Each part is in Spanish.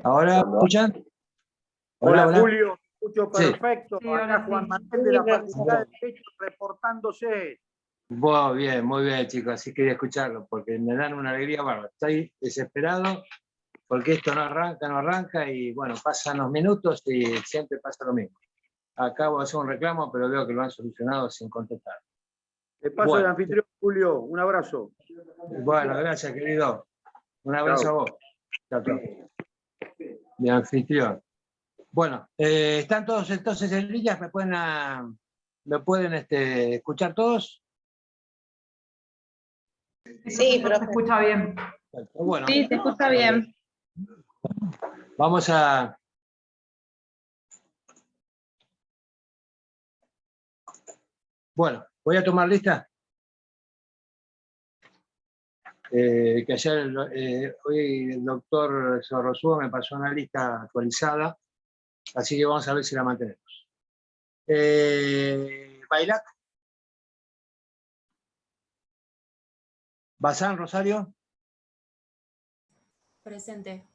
¿Ahora escuchan? Hola, Hola. Julio, escucho Sí. perfecto. Sí, Acá ahora Juan sí. Manuel de la Facultad de Derecho reportándose. Bueno, muy bien, chicos, así quería escucharlo, porque me dan una alegría bárbara. Estoy desesperado porque esto no arranca, y bueno, pasan los minutos y siempre pasa lo mismo. Acabo de hacer un reclamo, pero veo que lo han solucionado sin contestar. Te paso Bueno. de anfitrión, Julio. Un abrazo. Bueno, gracias, querido. Un abrazo Chao. a vos. Chao, chao. Mi anfitrión. Bueno, ¿están todos entonces en línea? ¿Me pueden escuchar todos? Sí, pero se escucha bien. Bueno, Sí, se escucha bien. vamos a... Bueno, voy a tomar lista. Que ayer, hoy el doctor Sorrosúa me pasó una lista actualizada, así que vamos a ver si la mantenemos. Bailac. Bazán, Rosario. Presente.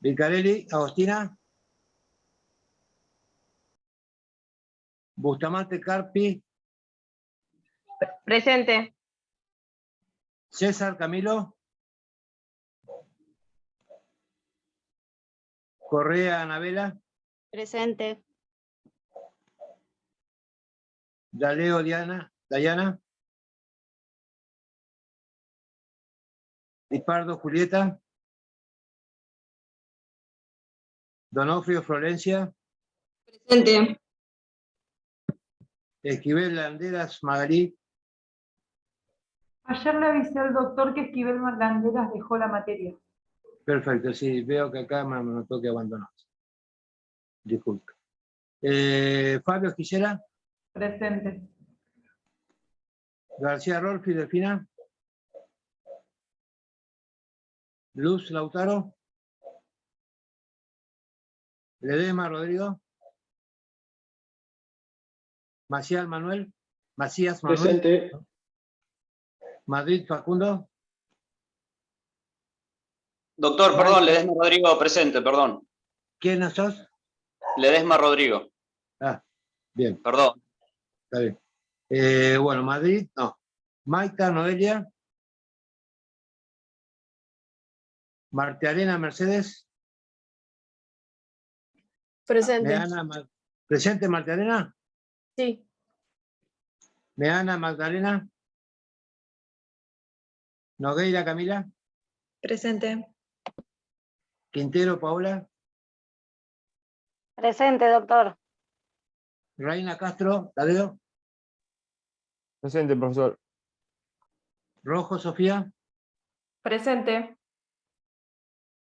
Vicarelli, Agostina. Bustamante, Carpi. Presente. César, Camilo. Correa, Anabela. Presente. Daleo, Dayana. Dispardo, Julieta. Donofrio, Florencia. Presente. Esquivel, Landeras, Magalí. Ayer le avisé al doctor que Esquivel Landeras dejó la materia. Perfecto, sí, veo que acá me notó que abandonó. Disculpe. Fabio, Gisela. Presente. García Rolfi, Delfina. Luz, Lautaro. Ledesma, Rodrigo. Macías Manuel. Presente. Madrid, Facundo. Doctor, perdón, Ledesma Rodrigo presente, perdón. ¿Quién sos? Ledesma Rodrigo. Ah, bien, Perdón. está bien. Bueno, Madrid, no. Maita, Noelia. Martiarena, Mercedes. Presente. ¿Presente, Martiarena? Sí. Meana, Magdalena. Nogueira, Camila. Presente. Quintero, Paola. Presente, doctor. Reina Castro, Tadeo. Presente, profesor. Rojo, Sofía. Presente.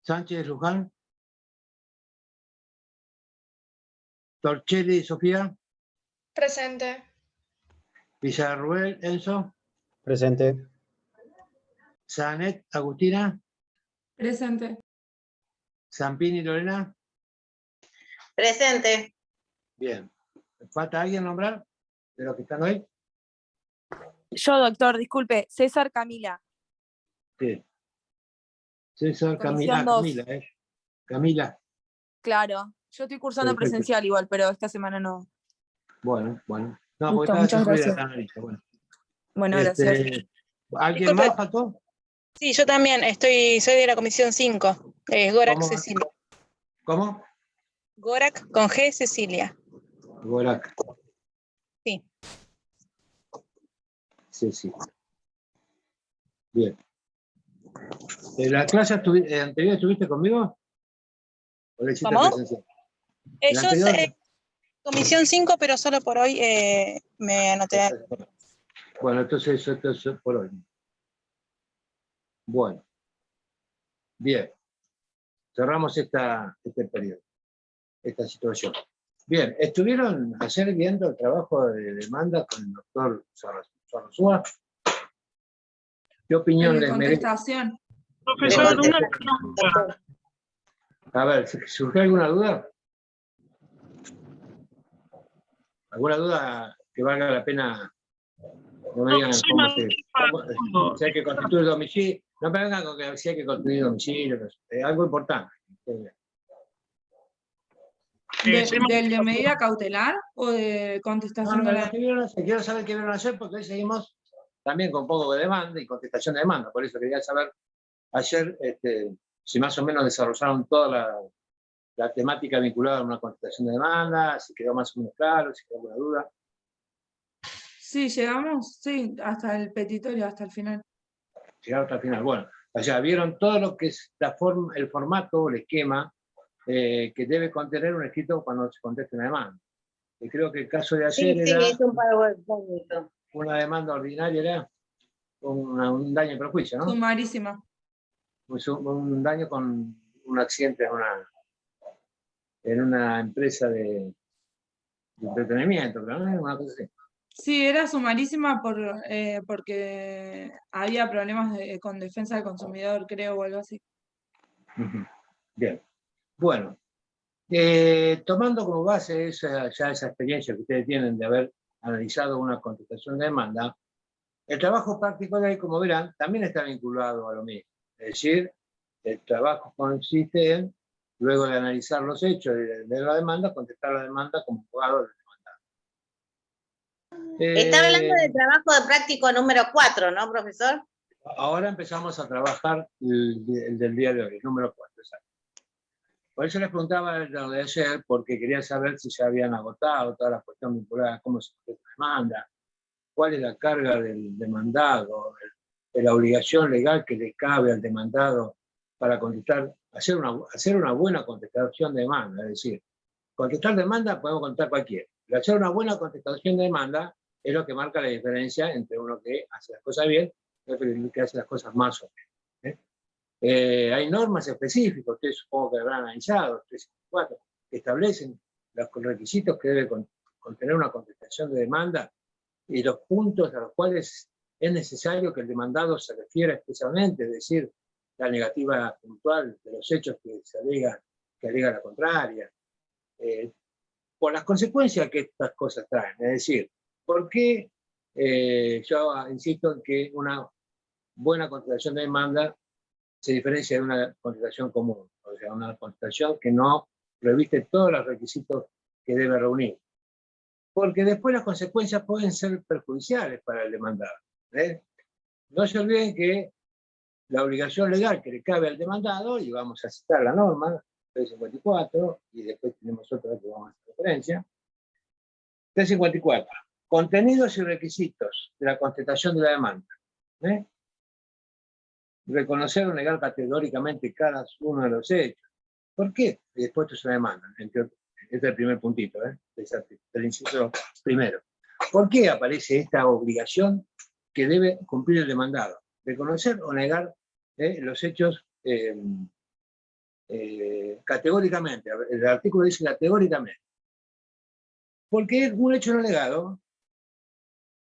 Sánchez, Luján. Torchelli, Sofía. Presente. Villarruel, Enzo. Presente. Sanet, Agustina. Presente. Zampini, Lorena. Presente. Bien. ¿Falta alguien nombrar de los que están hoy? Yo, doctor, disculpe. César, Camila. Sí. César, Comisión 2. Camila, Camila. Claro. Yo estoy cursando Perfecto. presencial igual, pero esta semana no. Bueno. No, porque Listo, estaba muchas incluida gracias. acá en la lista. Bueno. Bueno, gracias. ¿Alguien Disculpe. más faltó? Sí, yo también soy de la comisión 5, Gorak ¿Cómo? Cecilia. ¿Cómo? Gorak con G, Cecilia. Gorak. Sí. Sí. Bien. ¿La clase anterior estuviste conmigo? ¿O la hiciste ¿Cómo? presencial? ¿La Yo anterior? soy comisión 5, pero solo por hoy me anoté. Bueno, entonces esto es por hoy. Bueno. Bien. Cerramos este periodo, esta situación. Bien, ¿estuvieron ayer viendo el trabajo de demanda con el doctor Sorrosúa? ¿Qué opinión les merece? Contestación. Profesor, una pregunta. A ver, ¿surgió alguna duda? ¿Alguna duda que valga la pena No me digan soy cómo Antifa. si hay que constituir domicilio. No me vengan con que si hay que constituir domicilio. Es algo importante. Soy ¿Del de medida cautelar o de No, contestación no, de no, la... ¿qué vieron hacer? Quiero saber qué vieron hacer porque hoy seguimos también con poco de demanda y contestación de demanda. Por eso quería saber ayer si más o menos desarrollaron toda la temática vinculada a una contestación de demanda, si quedó más o menos claro, si quedó alguna duda. Sí, llegamos, sí, hasta el petitorio, hasta el final. Llegaron hasta el final. Bueno, o sea, vieron todo lo que es el formato o el esquema que debe contener un escrito cuando se conteste una demanda. Y creo que el caso de ayer era un PowerPoint. una demanda ordinaria, era un daño y perjuicio, ¿no? Sumarísima. Un daño con un accidente en una empresa de entretenimiento, ¿no? Una cosa así. Sí, era sumarísima porque había problemas con defensa del consumidor, creo, o algo así. Ujú. Bien. Bueno, tomando como base ya esa experiencia que ustedes tienen de haber analizado una contestación de demanda, el trabajo práctico de hoy, como verán, también está vinculado a lo mismo. Es decir, el trabajo consiste en, luego de analizar los hechos de la demanda, contestar la demanda como abogado del demandado. Está hablando del trabajo de práctico número 4, ¿no, profesor? Ahora empezamos a trabajar el del día de hoy, el número 4, exacto. Por eso les preguntaba lo de ayer, porque quería saber si se habían agotado toda la cuestión vinculada a cómo se contesta la demanda, cuál es la carga del demandado, la obligación legal que le cabe al demandado para contestar, hacer una buena contestación de demanda. Es decir, contestar demanda podemos contestar cualquiera, pero hacer una buena contestación de demanda es lo que marca la diferencia entre uno que hace las cosas bien y otro que hace las cosas más o menos. Hay normas específicas, ustedes supongo que habrán analizado, 354, que establecen los requisitos que debe contener una contestación de demanda y los puntos a los cuales es necesario que el demandado se refiera especialmente, es decir, la negativa puntual de los hechos que alega la contraria, por las consecuencias que estas cosas traen. Es decir, ¿por qué yo insisto en que una buena contestación de demanda se diferencia de una contestación común? O sea, una contestación que no reviste todos los requisitos que debe reunir. Porque después las consecuencias pueden ser perjudiciales para el demandado. No se olviden que la obligación legal que le cabe al demandado, y vamos a citar la norma, 354, y después tenemos otra que vamos a hacer referencia. 354. Contenidos y requisitos de la contestación de la demanda. Reconocer o negar categóricamente cada uno de los hechos. ¿Por qué? Expuesto es una demanda. Este es el primer puntito, del inciso primero. ¿Por qué aparece esta obligación que debe cumplir el demandado? Reconocer o negar los hechos categóricamente. El artículo dice categóricamente. Porque un hecho no negado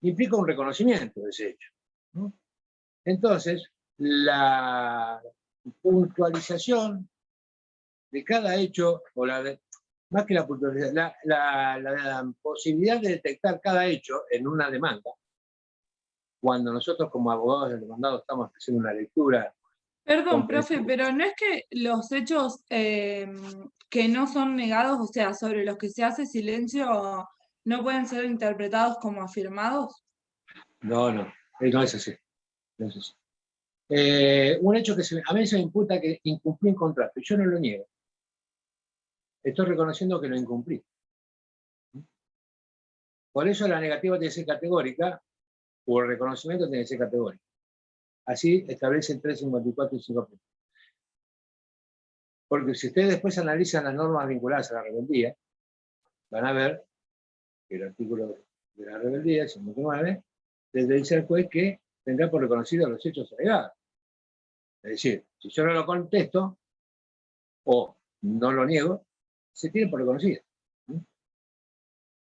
implica un reconocimiento de ese hecho, ¿no? Entonces, la puntualización de cada hecho, o más que la puntualización, la posibilidad de detectar cada hecho en una demanda, cuando nosotros como abogados del demandado estamos haciendo una lectura. Perdón, profe, pero ¿no es que los hechos que no son negados, o sea, sobre los que se hace silencio, no pueden ser interpretados como afirmados? No es así. No es así. Un hecho que a mí se me imputa que incumplí un contrato, y yo no lo niego. Estoy reconociendo que lo incumplí. Por eso la negativa tiene que ser categórica, o el reconocimiento tiene que ser categórico. Así establecen 354 y 5. Porque si ustedes después analizan las normas vinculadas a la rebeldía, van a ver que el artículo de la rebeldía, 59, les dice al juez que tendrá por reconocido los hechos alegados. Es decir, si yo no lo contesto o no lo niego, se tiene por reconocido.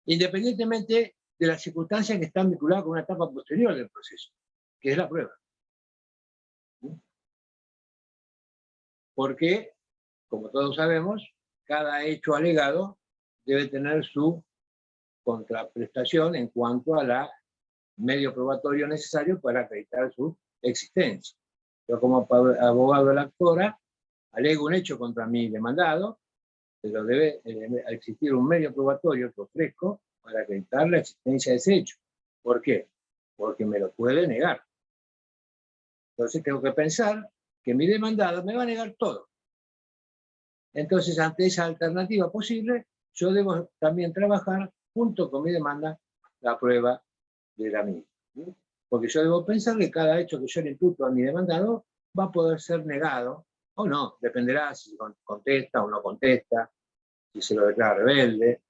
Independientemente de las circunstancias que están vinculadas con una etapa posterior del proceso, que es la prueba. Porque, como todos sabemos, cada hecho alegado debe tener su contraprestación en cuanto a la medio probatorio necesario para acreditar su existencia. Yo como abogado de la actora alego un hecho contra mi demandado, pero debe existir un medio probatorio que ofrezco para acreditar la existencia de ese hecho. ¿Por qué? Porque me lo puede negar. Entonces tengo que pensar que mi demandado me va a negar todo. Entonces, ante esa alternativa posible, yo debo también trabajar junto con mi demanda la prueba de la misma. Porque yo debo pensar que cada hecho que yo le imputo a mi demandado va a poder ser negado o no, dependerá si contesta o no contesta, si se lo declara rebelde.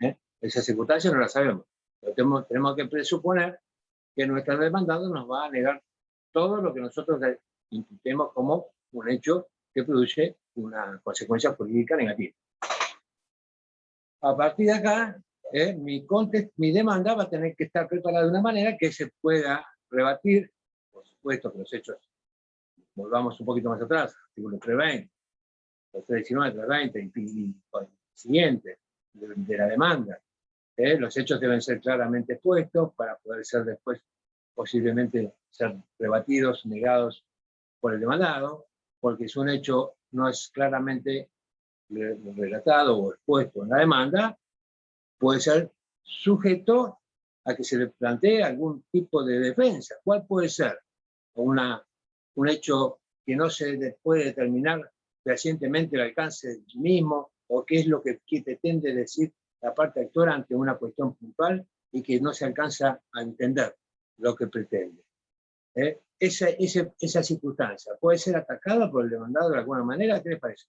Esa circunstancia no la sabemos. Pero tenemos que presuponer que nuestro demandado nos va a negar todo lo que nosotros imputemos como un hecho que produce una consecuencia jurídica negativa. A partir de acá, mi demanda va a tener que estar preparada de una manera que se pueda rebatir, por supuesto que los hechos, volvamos un poquito más atrás, artículo 320, los 319, 320 y siguientes de la demanda. Los hechos deben ser claramente expuestos para poder ser después posiblemente ser rebatidos, negados por el demandado, porque si un hecho no es claramente relatado o expuesto en la demanda, puede ser sujeto a que se le plantee algún tipo de defensa. ¿Cuál puede ser? Un hecho que no se puede determinar fehacientemente el alcance del mismo, o qué es lo que pretende decir la parte actora ante una cuestión puntual y que no se alcanza a entender lo que pretende. Esa circunstancia puede ser atacada por el demandado de alguna manera. ¿Qué les parece?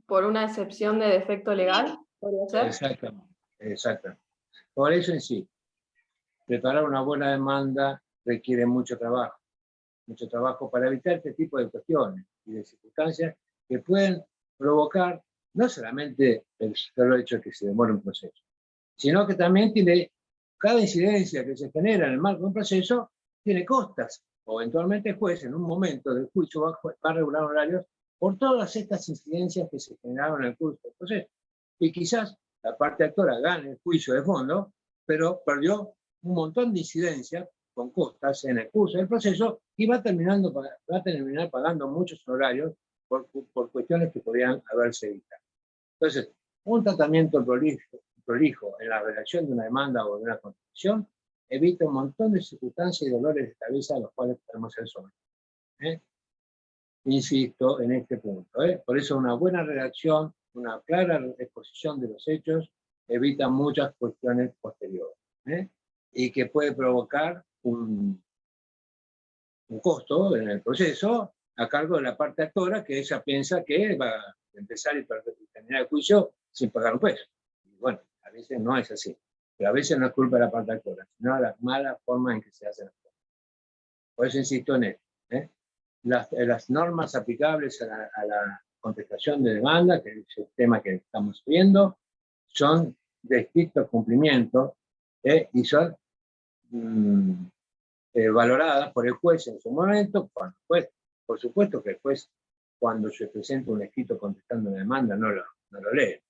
¿Por una excepción de defecto legal? ¿Podría ser? Exactamente, exactamente. Por eso en sí, preparar una buena demanda requiere mucho trabajo para evitar este tipo de cuestiones y de circunstancias que pueden provocar no solamente el solo hecho de que se demore un proceso, sino que también cada incidencia que se genera en el marco de un proceso tiene costas, o eventualmente el juez en un momento del juicio va a regular horarios por todas estas incidencias que se generaron en el curso del proceso. Y quizás la parte actora gane el juicio de fondo, pero perdió un montón de incidencias con costas en el curso del proceso y va a terminar pagando muchos horarios por cuestiones que podrían haberse evitado. Entonces, un tratamiento prolijo en la redacción de una demanda o de una contestación evita un montón de circunstancias y dolores de cabeza a los cuales podemos ser sometidos. Insisto en este punto. Por eso una buena redacción, una clara exposición de los hechos evita muchas cuestiones posteriores. Y que puede provocar un costo en el proceso a cargo de la parte actora, que ella piensa que va a empezar y terminar el juicio sin pagar un peso. Y bueno, a veces no es así. Pero a veces no es culpa de la parte actora, sino de las malas formas en que se hacen las cosas. Por eso insisto en esto. Las normas aplicables a la contestación de demanda, que es el tema que estamos viendo, son de estricto cumplimiento y son valoradas por el juez en su momento. Por supuesto que el juez, cuando se presenta un escrito contestando una demanda, no lo lee.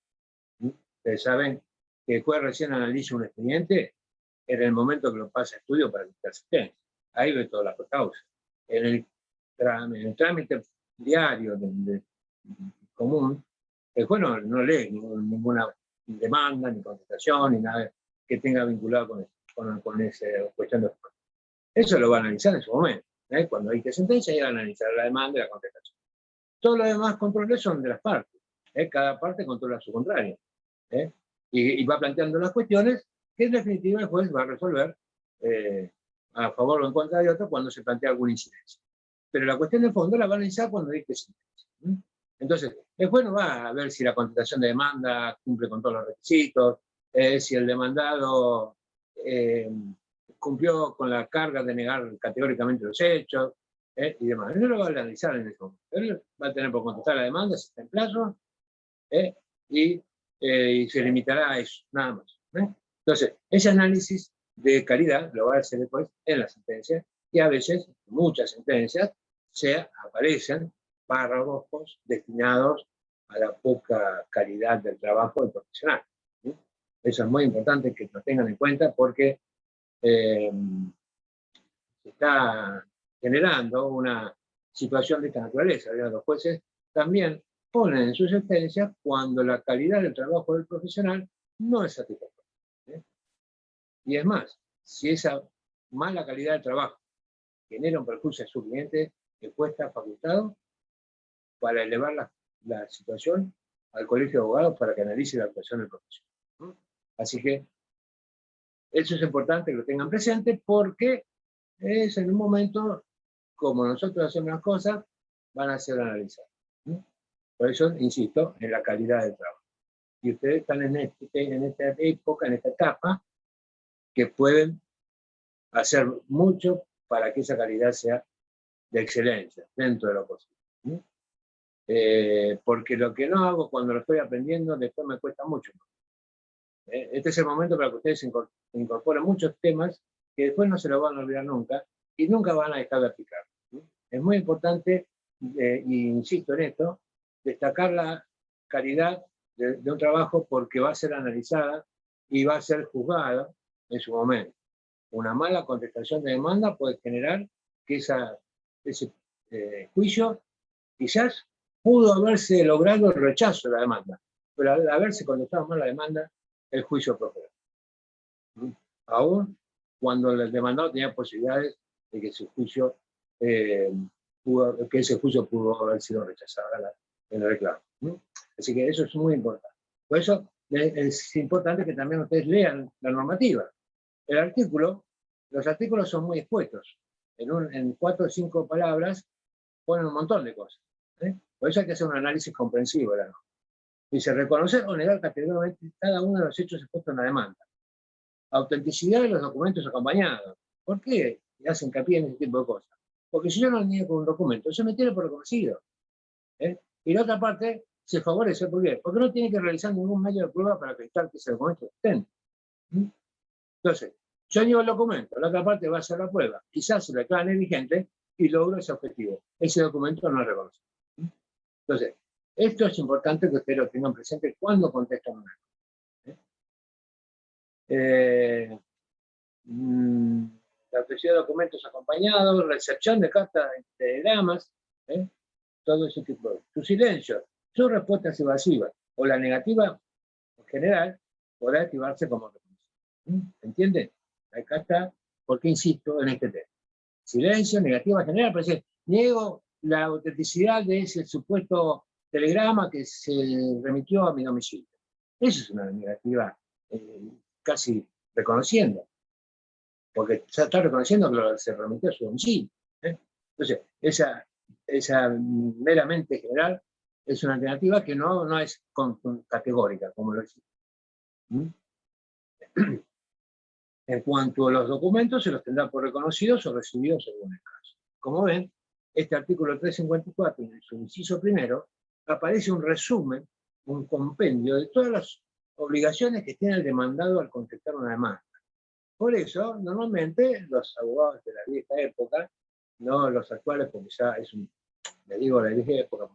Ustedes saben que el juez recién analiza un expediente en el momento que lo pasa a estudio para dictar sentencia. Ahí ve todas las causas. En el trámite diario común, el juez no lee ninguna demanda, ni contestación, ni nada que tenga vinculado con esa cuestión de juez. Eso lo va a analizar en su momento. Cuando hay que sentencia, hay que analizar la demanda y la contestación. Todos los demás controles son de las partes. Cada parte controla a su contrario. Y va planteando las cuestiones que en definitiva el juez va a resolver a favor o en contra de otro cuando se plantea alguna incidencia. Pero la cuestión de fondo la va a analizar cuando dicte sentencia. Entonces, el juez no va a ver si la contestación de demanda cumple con todos los requisitos, si el demandado cumplió con la carga de negar categóricamente los hechos, y demás. Él no lo va a analizar en ese momento. Él va a tener por contestar la demanda si está en plazo, y se limitará a eso, nada más. Entonces, ese análisis de calidad lo va a hacer después en la sentencia, y a veces, en muchas sentencias, aparecen párrafos destinados a la poca calidad del trabajo del profesional. Eso es muy importante que lo tengan en cuenta porque se está generando una situación de esta naturaleza. Los jueces también ponen en sus sentencias cuando la calidad del trabajo del profesional no es satisfactoria. Y es más, si esa mala calidad del trabajo genera un perjuicio a su cliente, el juez está facultado para elevar la situación al colegio de abogados para que analice la actuación del profesional. Así que eso es importante que lo tengan presente porque es en un momento, como nosotros hacemos las cosas, van a ser analizadas. Por eso, insisto, en la calidad del trabajo. Y ustedes están en esta época, en esta etapa, que pueden hacer mucho para que esa calidad sea de excelencia, dentro de lo posible. Porque lo que no hago cuando lo estoy aprendiendo, después me cuesta mucho. Este es el momento para que ustedes incorporen muchos temas que después no se los van a olvidar nunca y nunca van a dejar de aplicar. Es muy importante, y insisto en esto, destacar la calidad de un trabajo porque va a ser analizada y va a ser juzgada en su momento. Una mala contestación de demanda puede generar que ese juicio quizás pudo haberse logrado el rechazo de la demanda, pero al haberse contestado mal la demanda, el juicio prosperó. Aún cuando el demandado tenía posibilidades de que ese juicio pudo haber sido rechazado en el reclamo. Así que eso es muy importante. Por eso es importante que también ustedes lean la normativa. Los artículos son muy expuestos. En 4 o 5 palabras ponen un montón de cosas. Por eso hay que hacer un análisis comprensivo de la norma. Dice, reconocer o negar categóricamente cada uno de los hechos expuestos en la demanda. Autenticidad de los documentos acompañados. ¿Por qué hacen hincapié en ese tipo de cosas? Porque si yo no niego con un documento, eso me tiene por reconocido. Y la otra parte se favorece, ¿por qué? Porque no tiene que realizar ningún medio de prueba para acreditar que ese documento es existente. Entonces, yo niego el documento, la otra parte va a hacer la prueba, quizás se declare vigente y logro ese objetivo. Ese documento no es reconocido. Entonces, esto es importante que ustedes lo tengan presente cuando contestan una la ofrecida de documentos acompañados, recepción de cartas de telegramas, todo ese tipo de... Su silencio, sus respuestas evasivas o la negativa en general podrá activarse como reconocido. ¿Entienden? Acá está, porque insisto en este tema. Silencio, negativa general, parece, niego la autenticidad de ese supuesto telegrama que se remitió a mi domicilio. Eso es una negativa casi reconociendo, porque ya está reconociendo que se remitió a su domicilio. Entonces, esa meramente general es una alternativa que no es categórica, como lo decía. En cuanto a los documentos, se los tendrá por reconocidos o recibidos según el caso. Como ven, este artículo 354, en su inciso primero, aparece un resumen, un compendio de todas las obligaciones que tiene el demandado al contestar una demanda. Por eso, normalmente, los abogados de la vieja época, no los actuales, porque ya le digo la vieja época,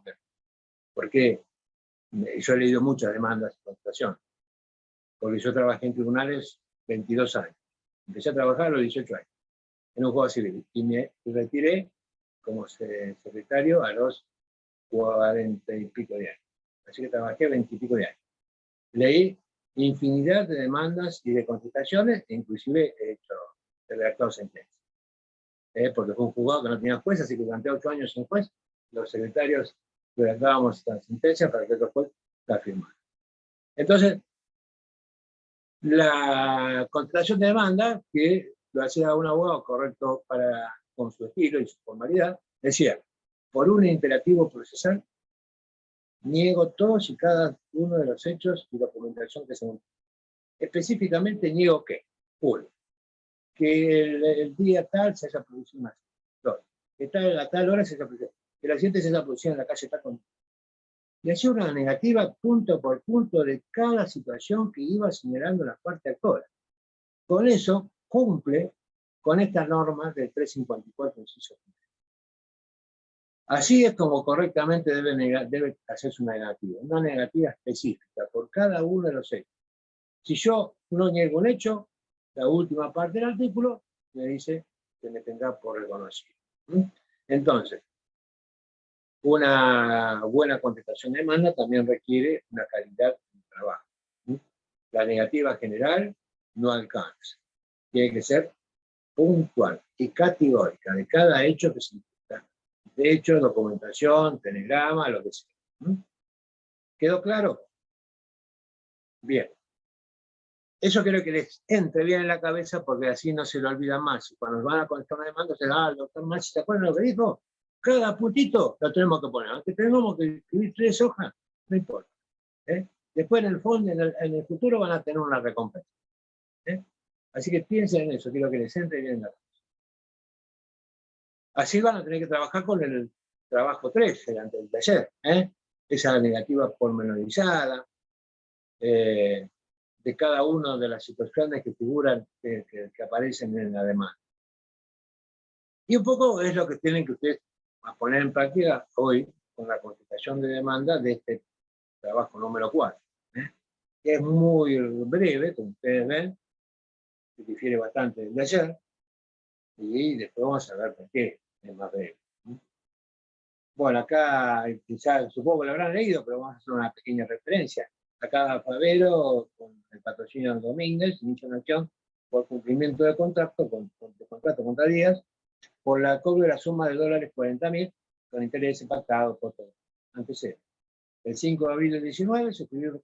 porque yo he leído muchas demandas de contestación, porque yo trabajé en tribunales 22 años. Empecé a trabajar a los 18 años, en un juzgado civil, y me retiré como secretario a los 40 y pico de años. Así que trabajé 20 y pico de años. Leí infinidad de demandas y de contestaciones, e inclusive he hecho redactado sentencias. Porque fue un juzgado que no tenía juez, así que durante 8 años sin juez, los secretarios redactábamos esta sentencia para que otro juez la firmara. Entonces, la contestación de demanda, que lo hacía un abogado correcto con su estilo y su formalidad, decía, por un imperativo procesal, niego todos y cada uno de los hechos y documentación que se me... Específicamente niego que, uno, que el día tal se haya producido una accidente. Dos, que a tal hora se haya producido. Que el accidente se haya producido en la calle tal con... Y hacía una negativa punto por punto de cada situación que iba señalando la parte actora. Con eso cumple con esta norma del 354 inciso 1. Así es como correctamente debe hacerse una negativa específica por cada uno de los hechos, Si yo no niego un hecho, la última parte del artículo me dice que me tendrá por reconocido. Entonces, una buena contestación de demanda también requiere una calidad de trabajo. La negativa general no alcanza. Tiene que ser puntual y categórica de cada hecho que se imputa. De hecho, documentación, telegrama, lo que sea. ¿Quedó claro? Bien. Eso quiero que les entre bien en la cabeza porque así no se lo olvidan más. Y cuando van a contestar una demanda, se el doctor Machi, ¿se acuerdan lo que dijo? Cada puntito lo tenemos que poner. Aunque tengamos que escribir 3 hojas, no importa. Después en el fondo, en el futuro van a tener una recompensa. Así que piensen en eso, quiero que les entre bien en la cabeza. Así van a tener que trabajar con el trabajo 3, el antes del taller. Esa negativa pormenorizada, de cada una de las situaciones que figuran, que aparecen en la demanda. Y un poco es lo que tienen que ustedes poner en práctica hoy con la contestación de demanda de este trabajo número 4. Que es muy breve, como ustedes ven, que difiere bastante del de ayer, y después vamos a ver por qué es más breve. Bueno, acá quizás supongo que lo habrán leído, pero vamos a hacer una pequeña referencia. Acá Favero, con el patrocinio de Domínguez, inicia una acción por cumplimiento de contrato contra Díaz, por la cobro de la suma de dólares 40.000 con intereses pactados por todos. Antecedentes. El 5 de abril del 19 se escribió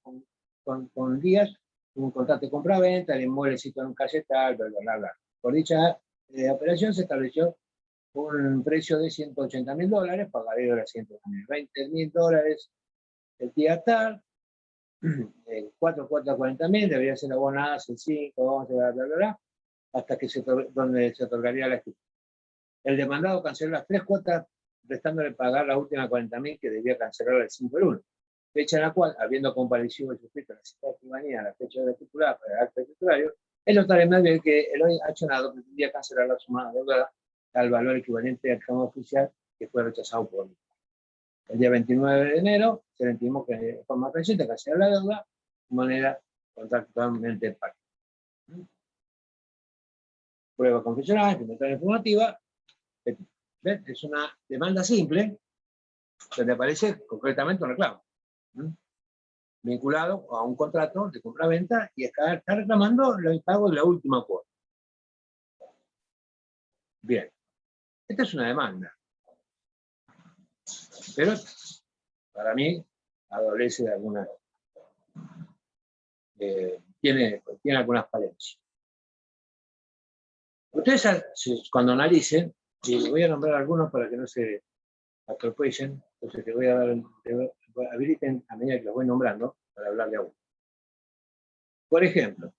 con Díaz un contrato de compra-venta, el inmueble situado en calle tal, bla, bla, bla, bla. Por dicha operación se estableció un precio de $180.000, pagaré de $120.000 el día tal, el 4.40.000 debería ser abonadas el 5, 11, bla, bla, bla, bla, hasta que donde se otorgaría la escritura. El demandado canceló las 3 cuotas, restándole pagar la última 40.000 que debía cancelar el 5 del 1. Fecha en la cual, habiendo comparecido el suscrito en la cita de escribanía a la fecha de la escritura para el acto escriturario, el notario me dijo que el hoy accionado pretendía cancelar la suma deudada al valor equivalente al tramo oficial que fue rechazado por mí. El día 29 de enero se le intimó que de forma reciente cancelar la deuda de manera contractualmente pactada. Prueba confesional, inventaria informativa. ¿Ven? Es una demanda simple donde aparece concretamente un reclamo vinculado a un contrato de compra-venta y está reclamando el pago de la última cuota. Bien, esta es una demanda, pero para mí adolece de algunas, tiene algunas falencias. Ustedes cuando analicen, y voy a nombrar algunos para que no se atropellen, entonces te voy a dar, habiliten a medida que los voy nombrando para hablar de uno. Por ejemplo,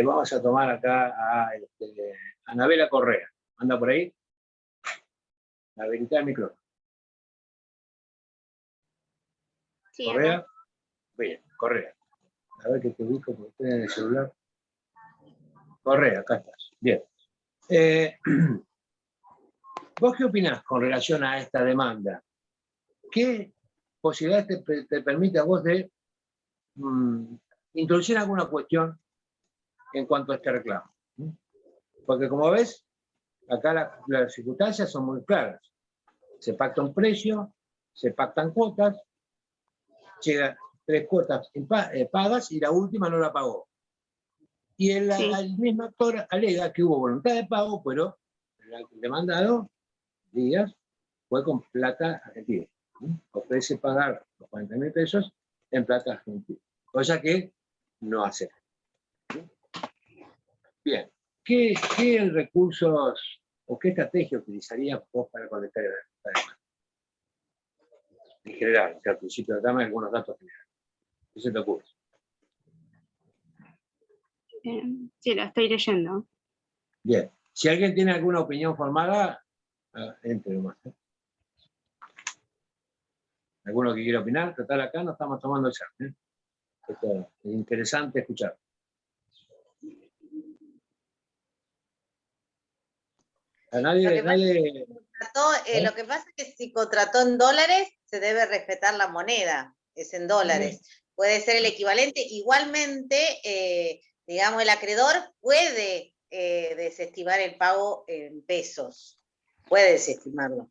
vamos a tomar acá a Anabela Correa. ¿Anda por ahí? Habilitar el micrófono. Sí, Correa. acá. Bien, Correa. A ver que te ubico porque estoy en el celular. Correa, acá estás. Bien. ¿Vos qué opinás con relación a esta demanda? ¿Qué posibilidades te permite a vos de introducir alguna cuestión en cuanto a este reclamo? Porque como ves, acá las circunstancias son muy claras. Se pacta un precio, se pactan cuotas, llegan 3 cuotas pagas y la última no la pagó. Y el mismo actor alega que hubo voluntad de pago, pero el demandado, Díaz, fue con plata argentina. Ofrece pagar los 40.000 pesos en plata argentina, cosa que no hace. Bien, ¿qué recursos o qué estrategia utilizarías vos para contestar esta demanda? En general, o sea, al principio dame algunos datos generales. ¿Qué se te ocurre? Sí, lo estoy leyendo. Bien, si alguien tiene alguna opinión formada, entre nomás. ¿Alguno que quiera opinar? Total, acá no estamos tomando el examen. Esto es interesante escuchar. Lo que pasa es que si contrató en dólares, se debe respetar la moneda, es en dólares. puede ser el equivalente. Igualmente, digamos, el acreedor puede desestimar el pago en pesos. Puede desestimarlo.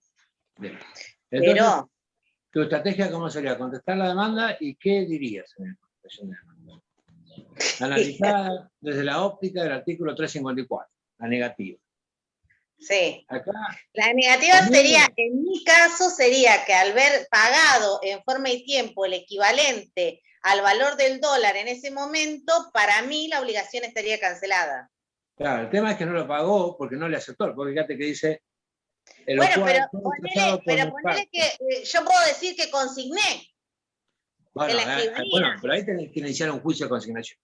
Bien. Entonces, Pero, ¿tu estrategia cómo sería? Contestar la demanda y ¿qué dirías en la contestación de demanda? Analizada desde la óptica del artículo 354, la negativa. sí. Acá, La negativa conmigo, sería, en mi caso, sería que al ver pagado en forma y tiempo el equivalente al valor del dólar en ese momento, para mí la obligación estaría cancelada. claro, el tema es que no lo pagó porque no le aceptó, porque fíjate que dice, en lo Bueno, cual pero fue ponele, trazado por pero las ponele partes. que yo puedo decir que consigné Bueno, en la escribanía. bueno, pero ahí tenés que iniciar un juicio de consignación.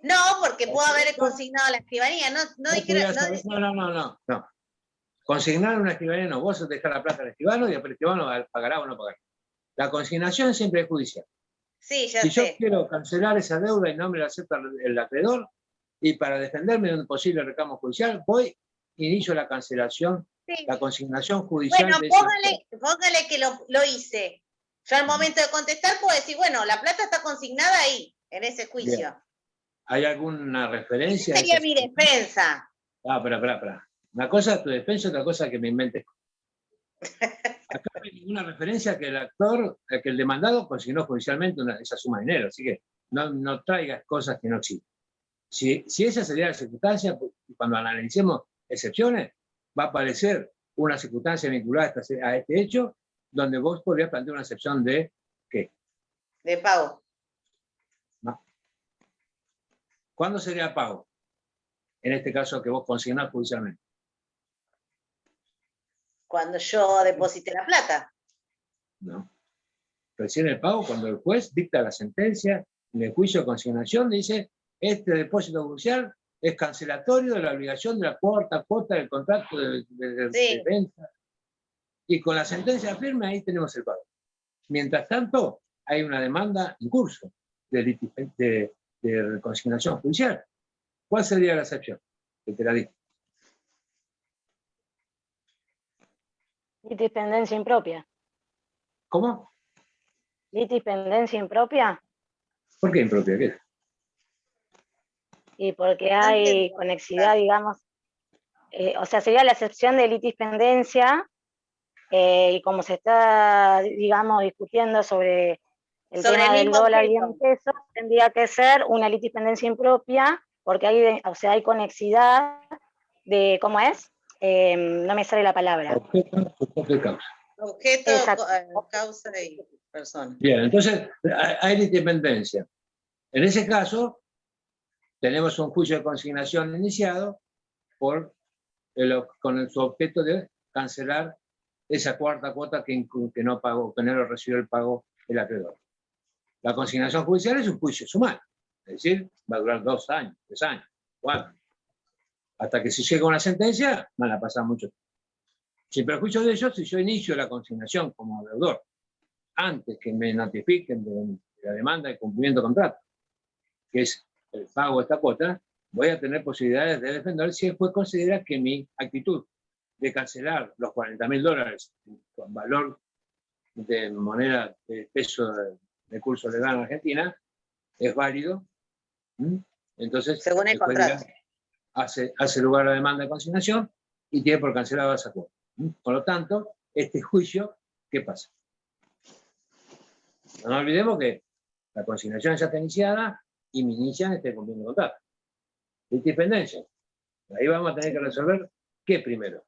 No, porque puedo haber ¿Esto? consignado la escribanía. No No dijeron, podías saber- no. Consignar una escribanía no, vos dejás la plata al escribano y después el escribano pagará o no pagará. La consignación siempre es judicial. sí, ya Si yo sé. quiero cancelar esa deuda y no me la acepta el acreedor, y para defenderme de un posible reclamo judicial, voy, inicio la cancelación, Sí. la consignación judicial Bueno, de ese póngale que lo hice. Yo al momento de contestar puedo decir, bueno, la plata está consignada ahí, en ese juicio. Bien. ¿Hay alguna referencia? Esa a sería esa mi circunstancia? defensa. Espera. Una cosa es tu defensa, otra cosa es que me inventes. Acá no hay ninguna referencia que el actor, que el demandado consignó judicialmente esa suma de dinero, así que no traigas cosas que no existen. Si esa sería la circunstancia, cuando analicemos excepciones, va a aparecer una circunstancia vinculada a este hecho, donde vos podrías plantear una excepción de ¿qué? De pago. ¿No? ¿Cuándo sería el pago? En este caso que vos consignás judicialmente. Cuando yo deposite la plata. ¿No? Recién el pago cuando el juez dicta la sentencia en el juicio de consignación, dice, este depósito judicial es cancelatorio de la obligación de la cuota del contrato de venta. Y con la sentencia firme ahí tenemos el pago. Mientras tanto, hay una demanda en curso de consignación judicial. ¿Cuál sería la excepción? Que te la digo. Litispendencia impropia. ¿Cómo? Litispendencia impropia. ¿Por qué impropia? ¿Qué es? Y porque hay conexidad, digamos, o sea, sería la excepción de litispendencia, y como se está, digamos, discutiendo sobre el Sobre tema el del mismo dólar y en objeto. pesos, tendría que ser una litispendencia impropia, porque hay, o sea, hay conexidad de, ¿cómo es? No me sale la palabra. Objeto, sujeto y causa. Objeto, Exacto. causa y persona. Bien, entonces hay litispendencia. En ese caso, tenemos un juicio de consignación iniciado con su objeto de cancelar esa cuarta cuota que no pagó, que no lo recibió el pago el acreedor. La consignación judicial es un juicio sumario, es decir, va a durar 2 años, 3 años, 4. Hasta que se llega a una sentencia, van a pasar mucho tiempo. Sin perjuicio de ello, si yo inicio la consignación como deudor, antes que me notifiquen de la demanda de cumplimiento de contrato, que es el pago de esta cuota, voy a tener posibilidades de defender si el juez considera que mi actitud de cancelar los $40.000 con valor de moneda de peso de curso legal en Argentina es válido. Entonces, según el contrato, hace lugar a la demanda de consignación y tiene por cancelado esa cuota. Por lo tanto, este juicio, ¿qué pasa? No nos olvidemos que la consignación ya está iniciada y me inician este cumplimiento de contrato. Litispendencia. Ahí vamos a tener que resolver ¿qué primero?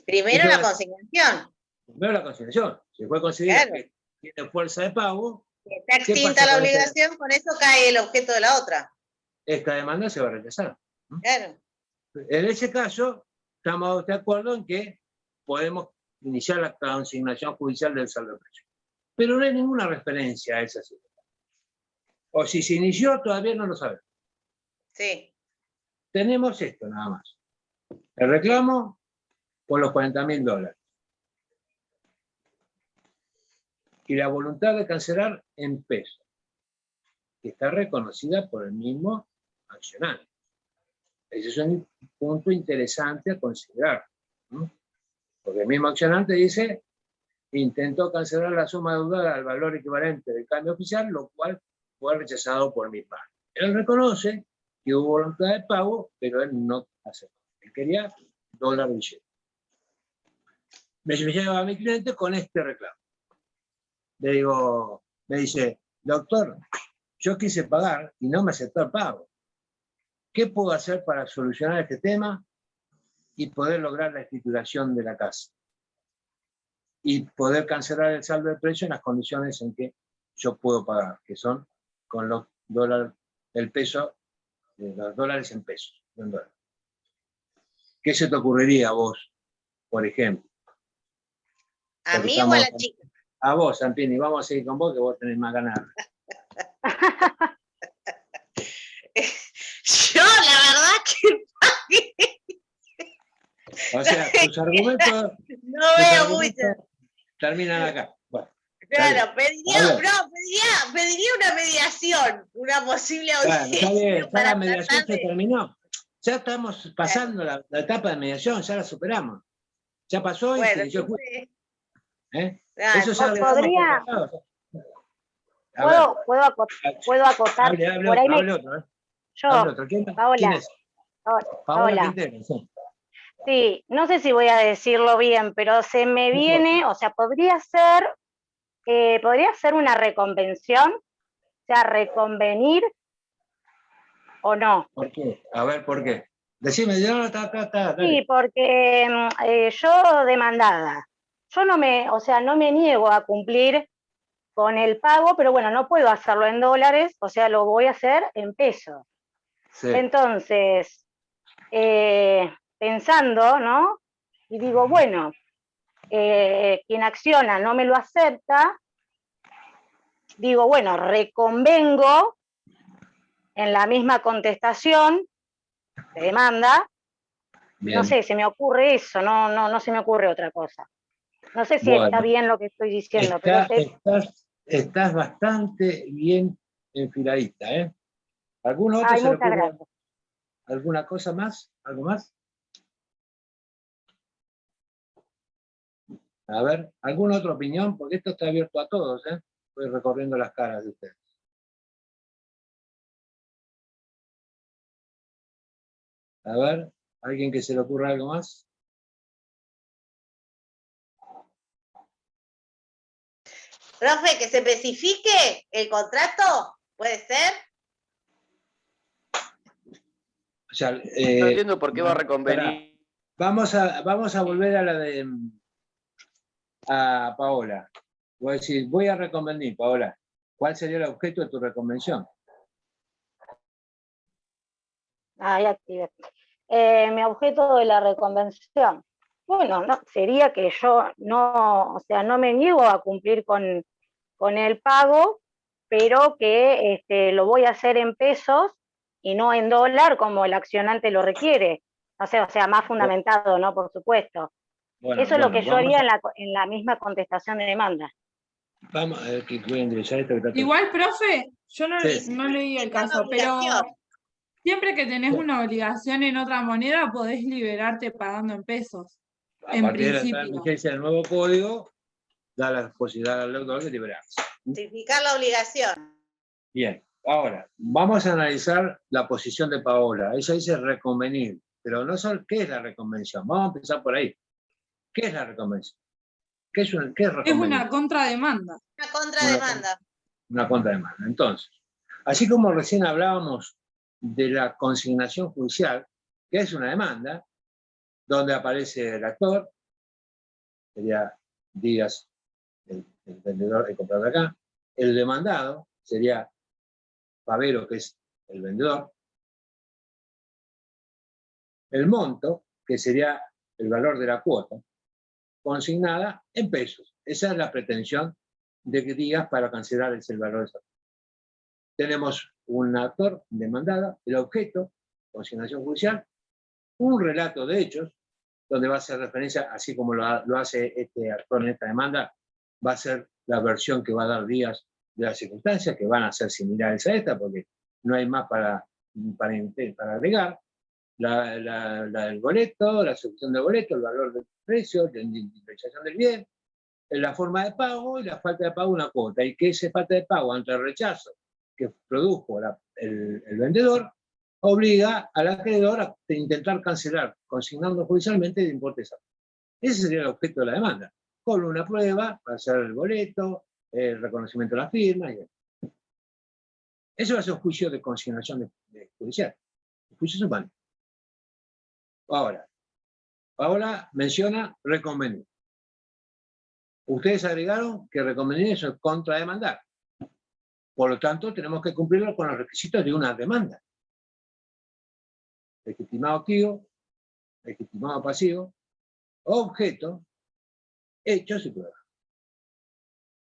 primero la consignación. Primero la consignación. Si el juez considera Claro. que tiene fuerza de pago, Está ¿qué extinta pasa la con obligación, con eso cae el objeto de la otra. esta demanda se va a rechazar. Claro. En ese caso, estamos de acuerdo en que podemos iniciar la consignación judicial del saldo de precio. Pero no hay ninguna referencia a esa situación. O si se inició, todavía no lo sabemos. Sí. Tenemos esto nada más. El reclamo por los $40.000. Y la voluntad de cancelar en pesos, que está reconocida por el mismo accionante. Ese es un punto interesante a considerar, ¿no? Porque el mismo accionante dice, intentó cancelar la suma deudada al valor equivalente del cambio oficial, lo cual fue rechazado por mi parte. Él reconoce que hubo voluntad de pago, pero él no aceptó. Él quería dólar billete. Me lleva a mi cliente con este reclamo. Le digo, me dice, doctor, yo quise pagar y no me aceptó el pago. ¿Qué puedo hacer para solucionar este tema y poder lograr la escrituración de la casa? Y poder cancelar el saldo de precio en las condiciones en que yo puedo pagar, que son con los dólares, el peso, los dólares en pesos. En dólares. ¿Qué se te ocurriría a vos, por ejemplo? ¿A Porque mí o a la estamos- chica? A vos, Zampini, vamos a seguir con vos, que vos tenés más ganas. Yo, la verdad que O sea, tus argumentos, no tus veo argumentos mucho. terminan acá. Bueno, Claro, A pediría, ver. no, pediría una mediación, una posible bueno, audiencia está bien, ya para la mediación tratar se de... terminó. Ya estamos pasando la etapa de mediación, ya la superamos. Ya pasó y Bueno, se dio entonces, juicio. ¿Eh? ah, Eso ya lo damos podría- por pasado. A ver, ¿Puedo acotar? hable Por ahí otro, hable otro. Hable yo, otro. ¿Quién Paola, es? Paola, Paola Quintero, sí. sí, no sé si voy a decirlo bien, pero se me viene, o sea, podría ser una reconvención, o sea, reconvenir o no. ¿Por qué? A ver, ¿por qué? Decime, yo no, está, dale. Sí, porque yo demandada, yo no me niego a cumplir con el pago, pero bueno, no puedo hacerlo en dólares, o sea, lo voy a hacer en pesos. Sí. Entonces, pensando, ¿no? Y digo, bueno, quien acciona no me lo acepta, digo, bueno, reconvengo en la misma contestación de demanda. Bien. No sé, se me ocurre eso, no se me ocurre otra cosa. No sé si Bueno. está bien lo que estoy diciendo, pero Estás bastante bien enfiladita, ¿eh? ¿Algún otro ay, se le muchas ocurre gracias. alguna cosa más? ¿Algo más? A ver, ¿alguna otra opinión? Porque esto está abierto a todos, ¿eh? Estoy recorriendo las caras de ustedes. A ver, ¿alguien que se le ocurra algo más? Profe, que se especifique el contrato, ¿puede ser? O sea, No entiendo por qué va a reconvenir. Vamos a volver a la de a Paola. Voy a decir, voy a reconvenir, Paola. ¿Cuál sería el objeto de tu reconvención? Ah, ya activé. Mi objeto de la reconvención. Bueno, no, sería que yo no me niego a cumplir con el pago, pero que lo voy a hacer en pesos y no en dólar como el accionante lo requiere. O sea, más fundamentado, ¿no? Por supuesto. Bueno, Eso es lo que yo haría vamos en la misma contestación de demanda. Vamos a ver que voy a enderezar esto que está todo. Igual, profe, yo no, Sí. no leí el Esta es la caso, pero obligación. siempre que tenés una obligación en otra moneda, podés liberarte pagando en pesos. A En partir de la principio. vigencia del nuevo código, da la posibilidad al deudor de liberarse. Justificar la obligación. Bien, ahora, vamos a analizar la posición de Paola. Ella dice reconvenir, pero no solo qué es la reconvención. Vamos a empezar por ahí. ¿Qué es la reconvención? ¿Qué es Es reconvenir? una contrademanda. Una contrademanda. Una contrademanda. Entonces, así como recién hablábamos de la consignación judicial, que es una demanda, donde aparece el actor, sería Díaz, el vendedor, el comprador acá, el demandado sería Pavero, que es el vendedor, el monto, que sería el valor de la cuota, consignada en pesos. Esa es la pretensión de que Díaz para cancelar el valor de esa cuota. Tenemos un actor demandada, el objeto, consignación judicial, un relato de hechos, donde va a hacer referencia, así como lo hace este actor en esta demanda, va a ser la versión que va a dar Díaz de las circunstancias, que van a ser similares a esta, porque no hay más para agregar. El boleto, la ejecución del boleto, el valor del precio, la indemnización del bien, la forma de pago y la falta de pago de una cuota, y que esa falta de pago ante el rechazo que produjo el vendedor obliga al acreedor a intentar cancelar, consignando judicialmente el importe exacto. Ese sería el objeto de la demanda, con una prueba para hacer el boleto, el reconocimiento de la firma. Eso va a ser un juicio de consignación judicial, un juicio sumario. Ahora, Paola menciona reconvenir. Ustedes agregaron que reconvenir es contrademandar. Por lo tanto, tenemos que cumplirlo con los requisitos de una demanda. Legitimado activo, legitimado pasivo, objeto, hechos y pruebas.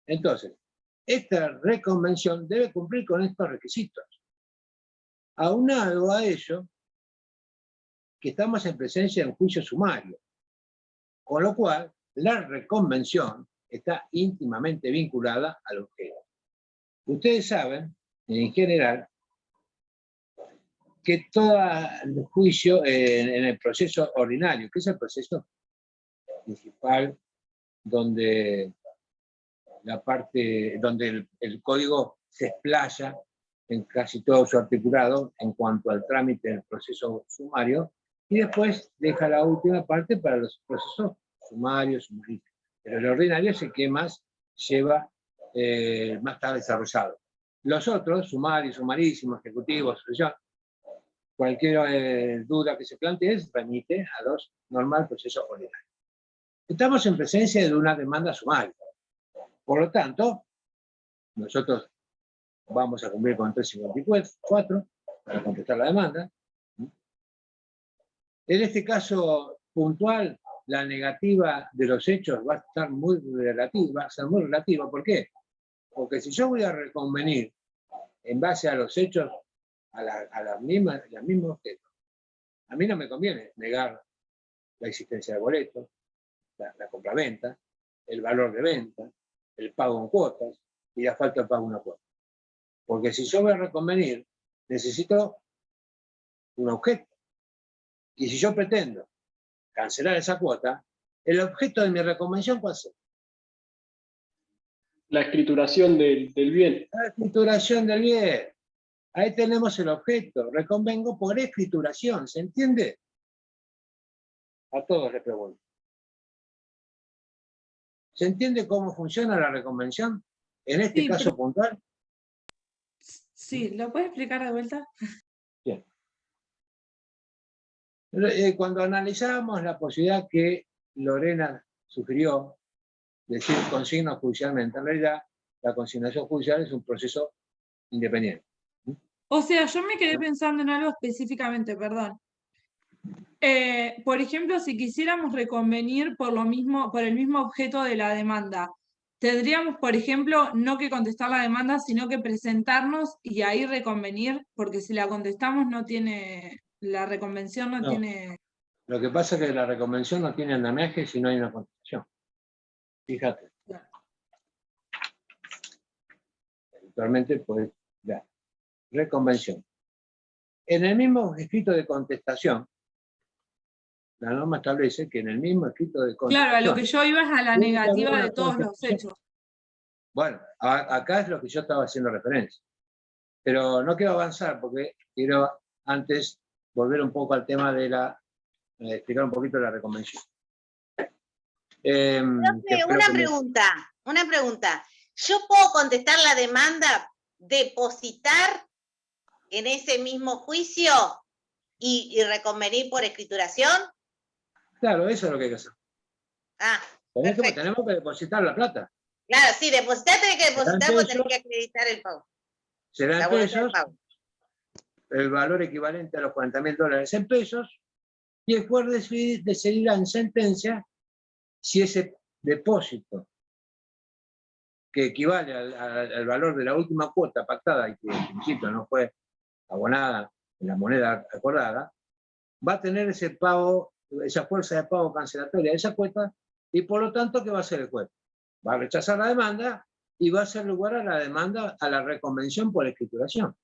Entonces, esta reconvención debe cumplir con estos requisitos. Aunado a ello, que estamos en presencia de un juicio sumario, con lo cual la reconvención está íntimamente vinculada al objeto. Ustedes saben, en general, que todo el juicio en el proceso ordinario, que es el proceso principal donde el código se explaya en casi todo su articulado en cuanto al trámite del proceso sumario, y después deja la última parte para los procesos sumarios, sumarísticos. Pero el ordinario es el que más lleva, más está desarrollado. Los otros, sumarios, sumarísimos, ejecutivos, cualquier duda que se plantee se remite a los normal procesos ordinarios. Estamos en presencia de una demanda sumaria. Por lo tanto, nosotros vamos a cumplir con el 354 para contestar la demanda. En este caso puntual, la negativa de los hechos va a estar muy relativa, va a ser muy relativa. ¿Por qué? Porque si yo voy a reconvenir en base a los hechos, a la misma objeto, a mí no me conviene negar la existencia de boletos, la compraventa, el valor de venta, el pago en cuotas y la falta de pago en una cuota. Porque si yo voy a reconvenir, necesito un objeto. Y si yo pretendo cancelar esa cuota, el objeto de mi reconvención, ¿cuál es? La escrituración del bien. La escrituración del bien. Ahí tenemos el objeto. Reconvengo por escrituración. ¿Se entiende? A todos les pregunto. ¿Se entiende cómo funciona la reconvención? En este caso puntual. Sí, ¿lo puedes explicar de vuelta? Bien. Cuando analizamos la posibilidad que Lorena sugirió, decir consigna judicialmente, en realidad la consignación judicial es un proceso independiente. O sea, yo me quedé pensando en algo específicamente, perdón. Por ejemplo, si quisiéramos reconvenir por el mismo objeto de la demanda, tendríamos, por ejemplo, no que contestar la demanda, sino que presentarnos y ahí reconvenir, porque si la contestamos la reconvención no tiene... Lo que pasa es que la reconvención no tiene andamiaje si no hay una contestación. Fíjate. Actualmente, pues, ya. Reconvención. En el mismo escrito de contestación, la norma establece que en el mismo escrito de contestación... Claro, a lo que yo iba es a la negativa de todos los hechos. Bueno, acá es lo que yo estaba haciendo referencia. Pero no quiero avanzar porque quiero antes volver un poco al tema de explicar un poquito la reconvención. Una pregunta. ¿Yo puedo contestar la demanda, depositar en ese mismo juicio y reconvenir por escrituración? Claro, eso es lo que hay que hacer. Tenemos que depositar la plata. Claro, sí, depositar tenés que depositar porque tenés que acreditar el pago. Será en pesos, el valor equivalente a los $40.000 en pesos, y el juez decidirá en sentencia si ese depósito, que equivale al valor de la última cuota pactada y que en principio no fue abonada en la moneda acordada, va a tener ese pago, esa fuerza de pago cancelatoria de esa cuota, y por lo tanto, ¿qué va a hacer el juez? Va a rechazar la demanda y va a hacer lugar a la demanda, a la reconvención por escrituración.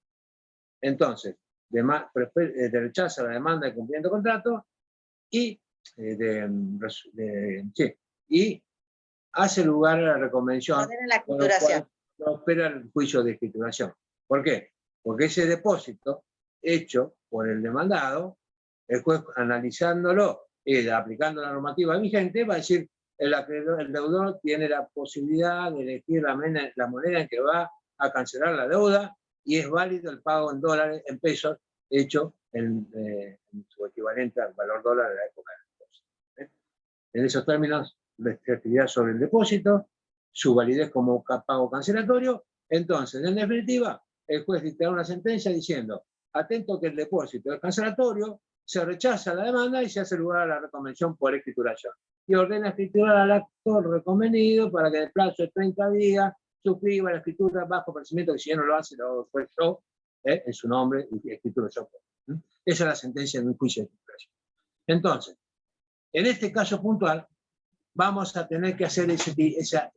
Entonces, rechaza la demanda de cumplimiento de contrato y hace lugar a la reconvención, Ordena la con lo cual escrituración. prospera el juicio de escrituración. ¿Por qué? Porque ese depósito hecho por el demandado, el juez analizándolo y aplicando la normativa vigente va a decir el deudor tiene la posibilidad de elegir la moneda en que va a cancelar la deuda y es válido el pago en dólares, en pesos, hecho en su equivalente al valor dólar de la época del depósito. En esos términos, la actividad sobre el depósito, su validez como pago cancelatorio. Entonces, en definitiva, el juez dictará una sentencia diciendo, atento que el depósito es cancelatorio, se rechaza la demanda y se hace lugar a la reconvención por escrituración. Y ordena escriturar al actor reconvenido para que en el plazo de 30 días suscriba la escritura bajo ofrecimiento que si ya no lo hace, lo fue yo, en su nombre, y escrituro yo. Esa es la sentencia de un juicio de escrituración. Entonces, en este caso puntual, vamos a tener que hacer ese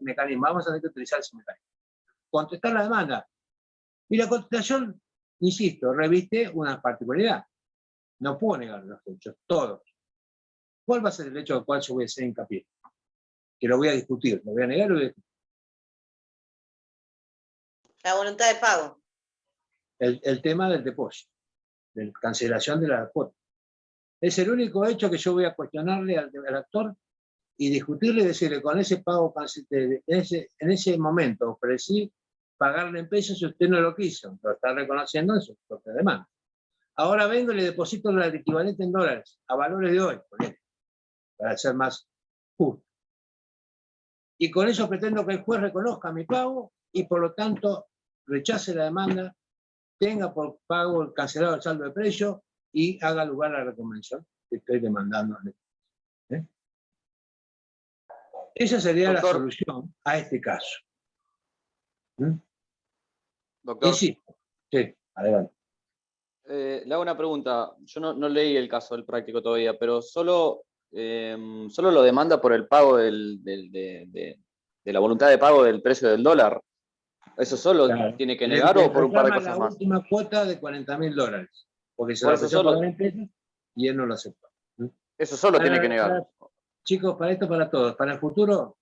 mecanismo, vamos a tener que utilizar ese mecanismo. Contestar la demanda. Y la contestación, insisto, reviste una particularidad. No puedo negar los hechos, todos. ¿Cuál va a ser el hecho al cual yo voy a hacer hincapié? Que lo voy a discutir, lo voy a negar y lo voy a discutir. La voluntad de pago. El tema del depósito, de la cancelación de la cuota. Es el único hecho que yo voy a cuestionarle al actor y discutirle y decirle, con ese pago, en ese momento ofrecí pagarle en pesos si usted no lo quiso, lo está reconociendo en su propia demanda. Ahora vengo y le deposito el equivalente en dólares, a valores de hoy, para ser más justo. Y con eso pretendo que el juez reconozca mi pago y por lo tanto rechace la demanda, tenga por pago el cancelado el saldo de precio y haga lugar a la reconvención que estoy demandando. Esa sería la solución a este caso. Doctor, Sí, adelante. le hago una pregunta. Yo no leí el caso del práctico todavía, pero solo lo demanda por el pago de la voluntad de pago del precio del dólar. ¿Eso solo tiene que negar o por un par de cosas la más? última cuota de $40.000, porque se Por lo eso ofreció solo- pagar en pesos y él no lo aceptó. Eso solo tiene que negar. Chicos, para esto, para todos, para el futuro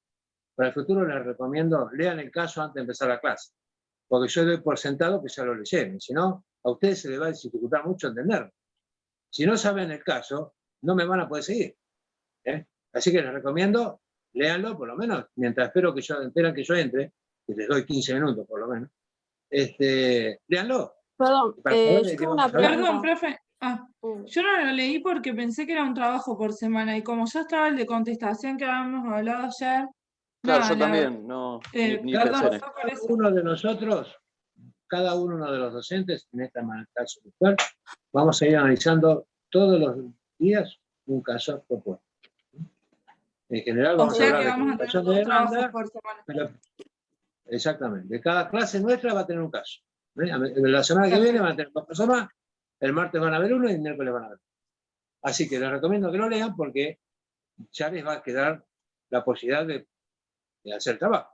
les recomiendo, lean el caso antes de empezar la clase, porque yo doy por sentado que ya lo leyeron, si no, a ustedes se les va a dificultar mucho entenderlo. Si no saben el caso, no me van a poder seguir. Así que les recomiendo, léanlo por lo menos, mientras esperan que yo entre, que les doy 15 minutos por lo menos, léanlo. Perdón, Para saber de yo qué tengo vamos una a hablar. Perdón, pregunta. profe. Yo no lo leí porque pensé que era un trabajo por semana y como ya estaba el de contestación que habíamos hablado ayer. Claro, nada, yo también, ni perdón, pensé en fue eso. por eso. Uno de nosotros, cada uno de los docentes, en esta caso virtual, vamos a ir analizando todos los días un caso propuesto. En general O vamos a sea hablar que de vamos a tener comunicación de 2 trabajos demanda, por semana. pero exactamente, cada clase nuestra va a tener un caso. La semana que viene van a tener 2 casos más, el martes van a haber uno y el miércoles van a haber. Así que les recomiendo que lo lean porque ya les va a quedar la posibilidad de hacer el trabajo.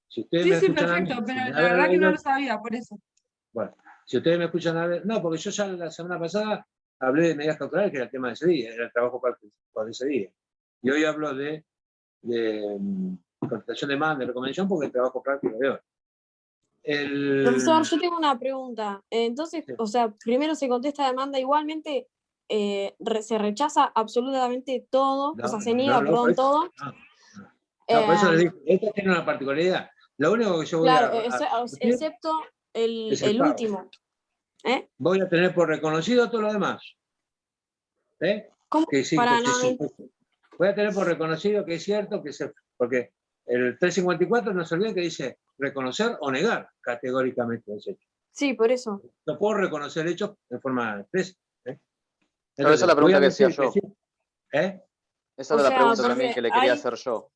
Si ustedes me Sí, escuchan a mí, perfecto, pero sin la haber verdad que no leído- lo sabía, por eso. Bueno, si ustedes me escuchan a ver, no, porque yo ya la semana pasada hablé de medidas cautelares, que era el tema de ese día, era el trabajo para ese día. Y hoy hablo de contestación de demanda, de recomendación, porque el trabajo práctico de hoy. Profesor, yo tengo una pregunta. Entonces, Sí. o sea, primero se contesta demanda, igualmente se rechaza absolutamente todo, o sea, se niega, por perdón, eso- todo. no, por eso les digo, esto tiene una particularidad. Lo único que yo voy Claro, a discutir excepto es el el pago. último. Voy a tener por reconocido todo lo demás. ¿Cómo? Que sí, Para que sí, sí. Voy a tener por reconocido que es cierto, porque el 354 no se olvide que dice reconocer o negar categóricamente los hechos. Sí, por eso. No puedo reconocer hechos de forma expresa. Pero esa es la pregunta que decía yo. Sí. Esa O era la sea, pregunta porque también que le quería hacer yo.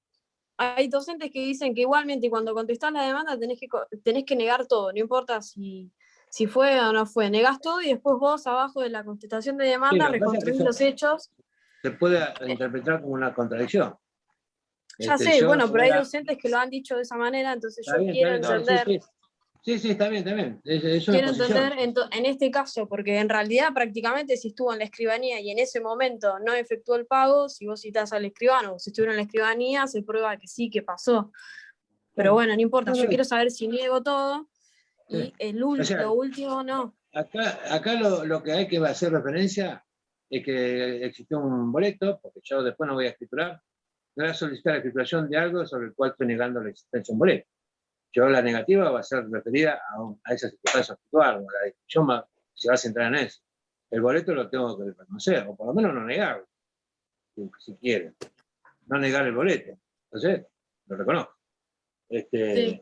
Hay docentes que dicen que igualmente cuando contestás la demanda tenés que negar todo, no importa si fue o no fue. Negás todo y después vos abajo de la contestación de demanda Sí, lo que pasa es que reconstruís los hechos. se puede interpretar como una contradicción. Ya sé, yo bueno, pero hay ahora- docentes que lo han dicho de esa manera, entonces Está yo bien, quiero está bien, entender. sí, sí. Sí, sí, está bien, está bien. Es una Quiero posición. entender en este caso, porque en realidad prácticamente si estuvo en la escribanía y en ese momento no efectuó el pago, si vos citás al escribano o si estuvo en la escribanía, se prueba que sí, que pasó. Pero bueno, no importa, yo quiero saber si niego todo y O sea, lo último no. acá lo que hay que hacer referencia es que existió un boleto, porque yo después no voy a escriturar, no voy a solicitar la escrituración de algo sobre el cual estoy negando la existencia de un boleto. Yo la negativa va a ser referida a esa circunstancia actual, la discusión se va a centrar en eso. El boleto lo tengo que reconocer, o por lo menos no negarlo, si quieren. No negar el boleto. Entonces, lo reconozco. Sí.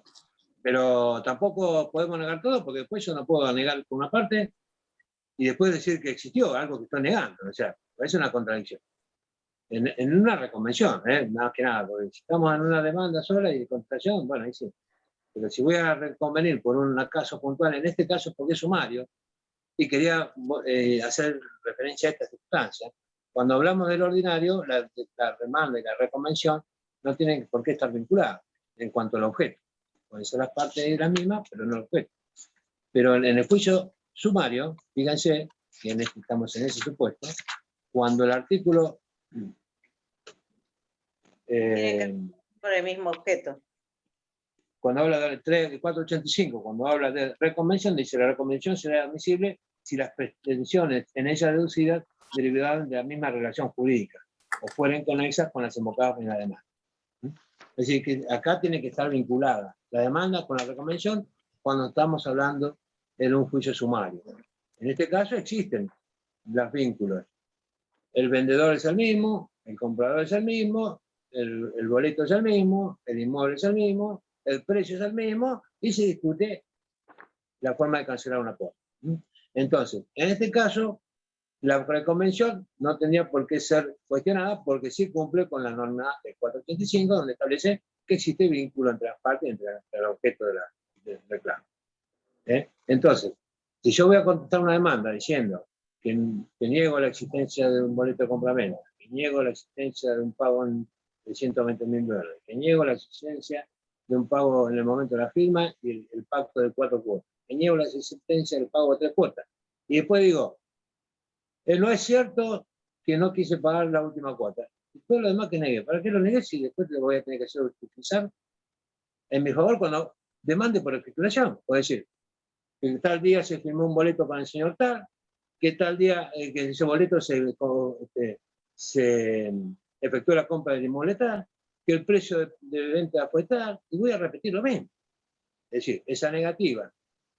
Pero tampoco podemos negar todo, porque después yo no puedo negar por una parte y después decir que existió algo que estoy negando. O sea, es una contradicción. En una reconvención, más que nada, porque si estamos en una demanda sola y de contestación, bueno, ahí sí. Pero si voy a reconvenir por un caso puntual, en este caso porque es sumario, y quería hacer referencia a esta circunstancia, cuando hablamos del ordinario, la demanda y la reconvención no tienen por qué estar vinculadas en cuanto al objeto. Pueden ser las partes de la misma, pero no el objeto. Pero en el juicio sumario, fíjense, que estamos en ese supuesto, cuando el artículo por el mismo objeto. Cuando habla del 485, cuando habla de reconvención, dice la reconvención será admisible si las pretensiones en ella deducidas derivaran de la misma relación jurídica o fueren conexas con las invocadas en la demanda. Es decir, que acá tiene que estar vinculada la demanda con la reconvención cuando estamos hablando en un juicio sumario. En este caso existen los vínculos. El vendedor es el mismo, el comprador es el mismo, el boleto es el mismo, el inmueble es el mismo, el precio es el mismo y se discute la forma de cancelar una cuota. Entonces, en este caso, la reconvención no tendría por qué ser cuestionada porque sí cumple con la norma del 485, donde establece que existe vínculo entre las partes y entre el objeto del reclamo. Entonces, si yo voy a contestar una demanda diciendo que niego la existencia de un boleto de compraventa, que niego la existencia de un pago de $120.000, que niego la existencia de un pago en el momento de la firma y el pacto de 4 cuotas, que niego la existencia del pago de 3 cuotas, y después digo, no es cierto que no quise pagar la última cuota. Y todo lo demás que negué. ¿Para qué lo negué si después te lo voy a tener que hacer utilizar en mi favor cuando demande por escrituración? Es decir, que tal día se firmó un boleto para el señor tal, que tal día que ese boleto se efectuó la compra del inmueble tal, que el precio de venta fue tal, y voy a repetir lo mismo. Es decir, esa negativa,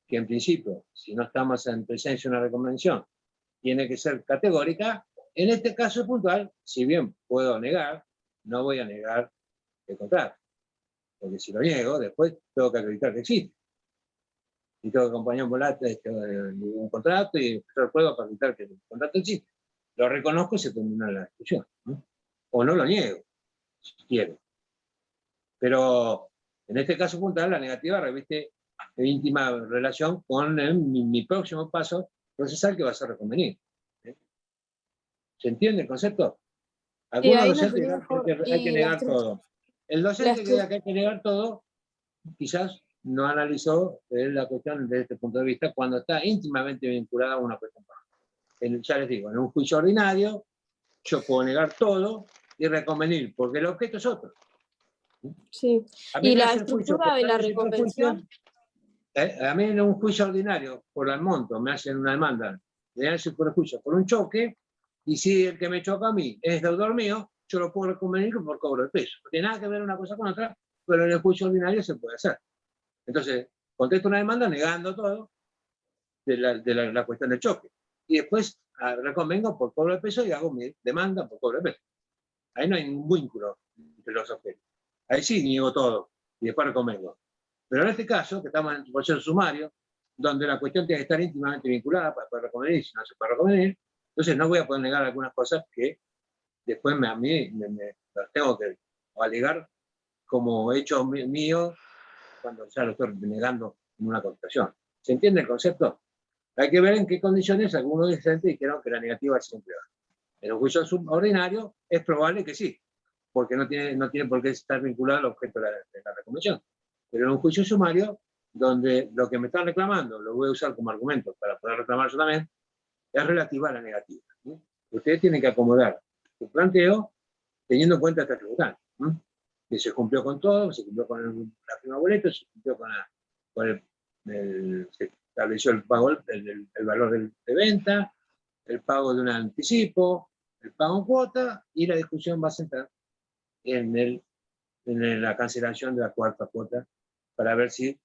que en principio, si no estamos en presencia de una reconvención, tiene que ser categórica, en este caso puntual, si bien puedo negar, no voy a negar el contrato. Porque si lo niego, después tengo que acreditar que existe. Y tengo que acompañar un contrato y empezar pruebas para acreditar que el contrato existe. Lo reconozco y se termina la discusión, ¿no? O no lo niego, si quiero. Pero en este caso puntual, la negativa reviste íntima relación con mi próximo paso procesal, que va a ser reconvenir. ¿Se entiende el concepto? Algunos docentes dirán que hay que negar todo. El docente que diga que hay que negar todo, quizás no analizó la cuestión desde este punto de vista cuando está íntimamente vinculada a una cuestión. Ya les digo, en un juicio ordinario, yo puedo negar todo y reconvenir, porque el objeto es otro. Sí. ¿Y la estructura de la reconvención? A mí en un juicio ordinario, por el monto, me hacen una demanda de ese juicio por un choque, y si el que me choca a mí es deudor mío, yo lo puedo reconvenir por cobro de peso. No tiene nada que ver una cosa con otra, pero en el juicio ordinario se puede hacer. Entonces, contesto una demanda negando todo de la cuestión del choque. Y después reconvengo por cobro de peso y hago mi demanda por cobro de peso. Ahí no hay ningún vínculo entre los objetos. Ahí sí niego todo y después reconvengo. Pero en este caso, que estamos en un proceso sumario, donde la cuestión tiene que estar íntimamente vinculada para poder reconvenir, si no se puede reconvenir, entonces no voy a poder negar algunas cosas que después a mí las tengo que alegar como hecho mío cuando ya lo estoy negando en una contestación. ¿Se entiende el concepto? Hay que ver en qué condiciones algunos docentes dijeron que la negativa siempre va. En un juicio ordinario es probable que sí, porque no tiene por qué estar vinculado al objeto de la reconvención. Pero en un juicio sumario donde lo que me están reclamando, lo voy a usar como argumento para poder reclamar yo también, es relativa a la negativa. ¿Sí? Ustedes tienen que acomodar su planteo teniendo en cuenta esta circunstancia. Que se cumplió con todo, se cumplió con la prima boleto, se cumplió con se estableció el pago, el valor de venta, el pago de un anticipo, el pago en cuota, y la discusión va a centrar en la cancelación de la cuarta cuota para ver si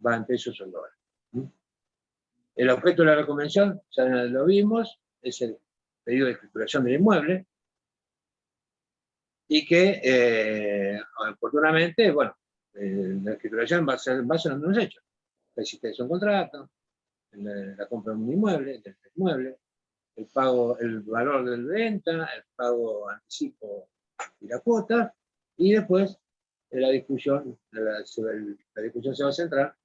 va en pesos o en dólares. El objeto de la reconvención, ya lo vimos, es el pedido de escrituración del inmueble, y que, oportunamente, bueno, la escrituración va a ser en base a unos hechos. La existencia de un contrato, la compra de un inmueble, del inmueble, el pago, el valor de la venta, el pago anticipo y la cuota, y después la discusión se va a centrar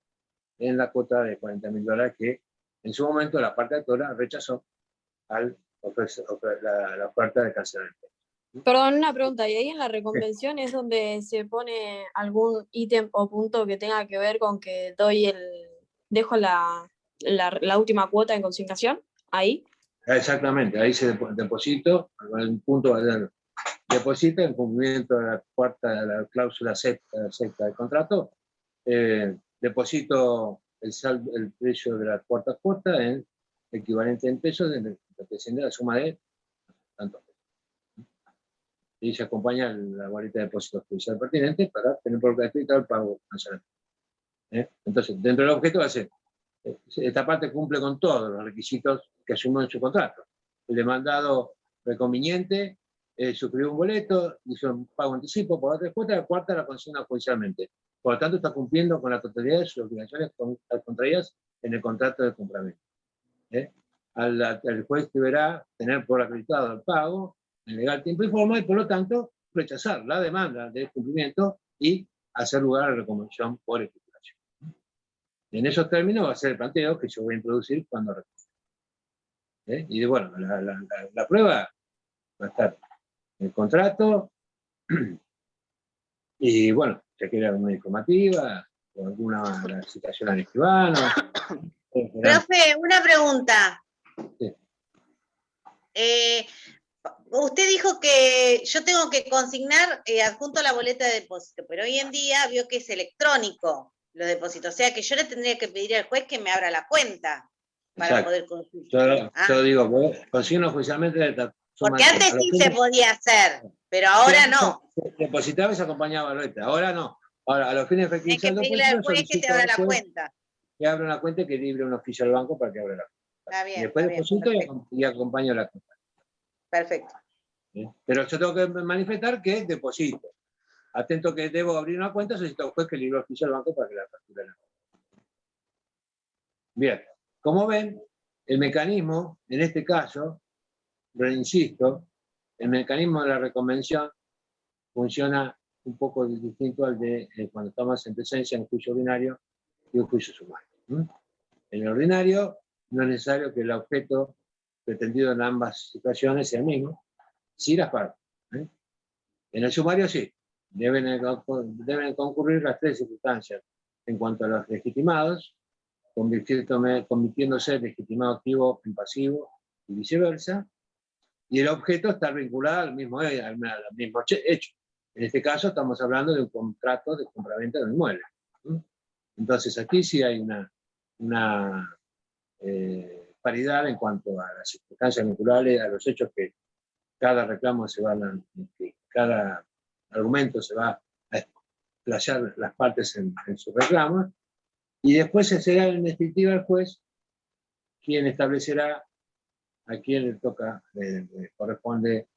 en la cuota de $40.000 que en su momento la parte actora rechazó al la oferta de cancelamiento. Perdón, una pregunta, ¿y ahí en la reconvención es donde se pone algún ítem o punto que tenga que ver con que dejo la última cuota en consignación? ¿Ahí? Exactamente, ahí se deposito, un punto va a ser deposita en cumplimiento de la cláusula sexta del contrato, deposito el precio de la cuarta cuota en equivalente en pesos, en lo que desciende la suma de tantos pesos. Y se acompaña la boleta de depósito judicial pertinente para tener por escrito el pago nacional. Entonces, dentro del objeto va a ser, esta parte cumple con todos los requisitos que asumió en su contrato. El demandado reconveniente suscribió un boleto, hizo un pago anticipo por otra cuota, la cuarta la consigna judicialmente. Por lo tanto, está cumpliendo con la totalidad de sus obligaciones contraídas en el contrato de compraventa. El juez deberá tener por acreditado el pago en legal tiempo y forma, y por lo tanto rechazar la demanda de cumplimiento y hacer lugar a la reconvención por estipulación. En esos términos va a ser el planteo que yo voy a introducir cuando reconvenga. Y bueno, la prueba va a estar en el contrato, y bueno, se quiere alguna informativa, o alguna citación al escribano. Profe, una pregunta. Sí. Usted dijo que yo tengo que consignar adjunto la boleta de depósito, pero hoy en día vio que es electrónico los depósitos, o sea que yo le tendría que pedir al juez que me abra la cuenta para poder consultar. Yo digo, consigno oficialmente de porque antes sí se podía hacer, pero ahora no. Depositaba y se acompañaba a la boleta, ahora no. Ahora, a los fines de efectivizar el depósito, al juez que te abra la cuenta. Que abra una cuenta y que libre un oficio al banco para que abra la cuenta. Está bien, y después deposito bien, y acompaño la cuenta. Perfecto. Pero yo tengo que manifestar que deposito. Atento que debo abrir una cuenta, solicito al juez que libre oficio al banco para que la facture. Bien, como ven, el mecanismo, en este caso, insisto, el mecanismo de la reconvención funciona un poco distinto al de cuando estamos en presencia en un juicio ordinario y un juicio sumario. En el ordinario no es necesario que el objeto pretendido en ambas situaciones sea el mismo, sí las partes. En el sumario sí, deben concurrir las tres circunstancias en cuanto a los legitimados, convirtiéndose el legitimado activo en pasivo y viceversa, y el objeto está vinculado al mismo hecho. En este caso estamos hablando de un contrato de compraventa de un inmueble. Entonces aquí sí hay una paridad en cuanto a las circunstancias vinculables, a los hechos que cada reclamo cada argumento se va a explayar las partes en sus reclamos, y después será en definitiva el juez quien establecerá a quién le toca, corresponde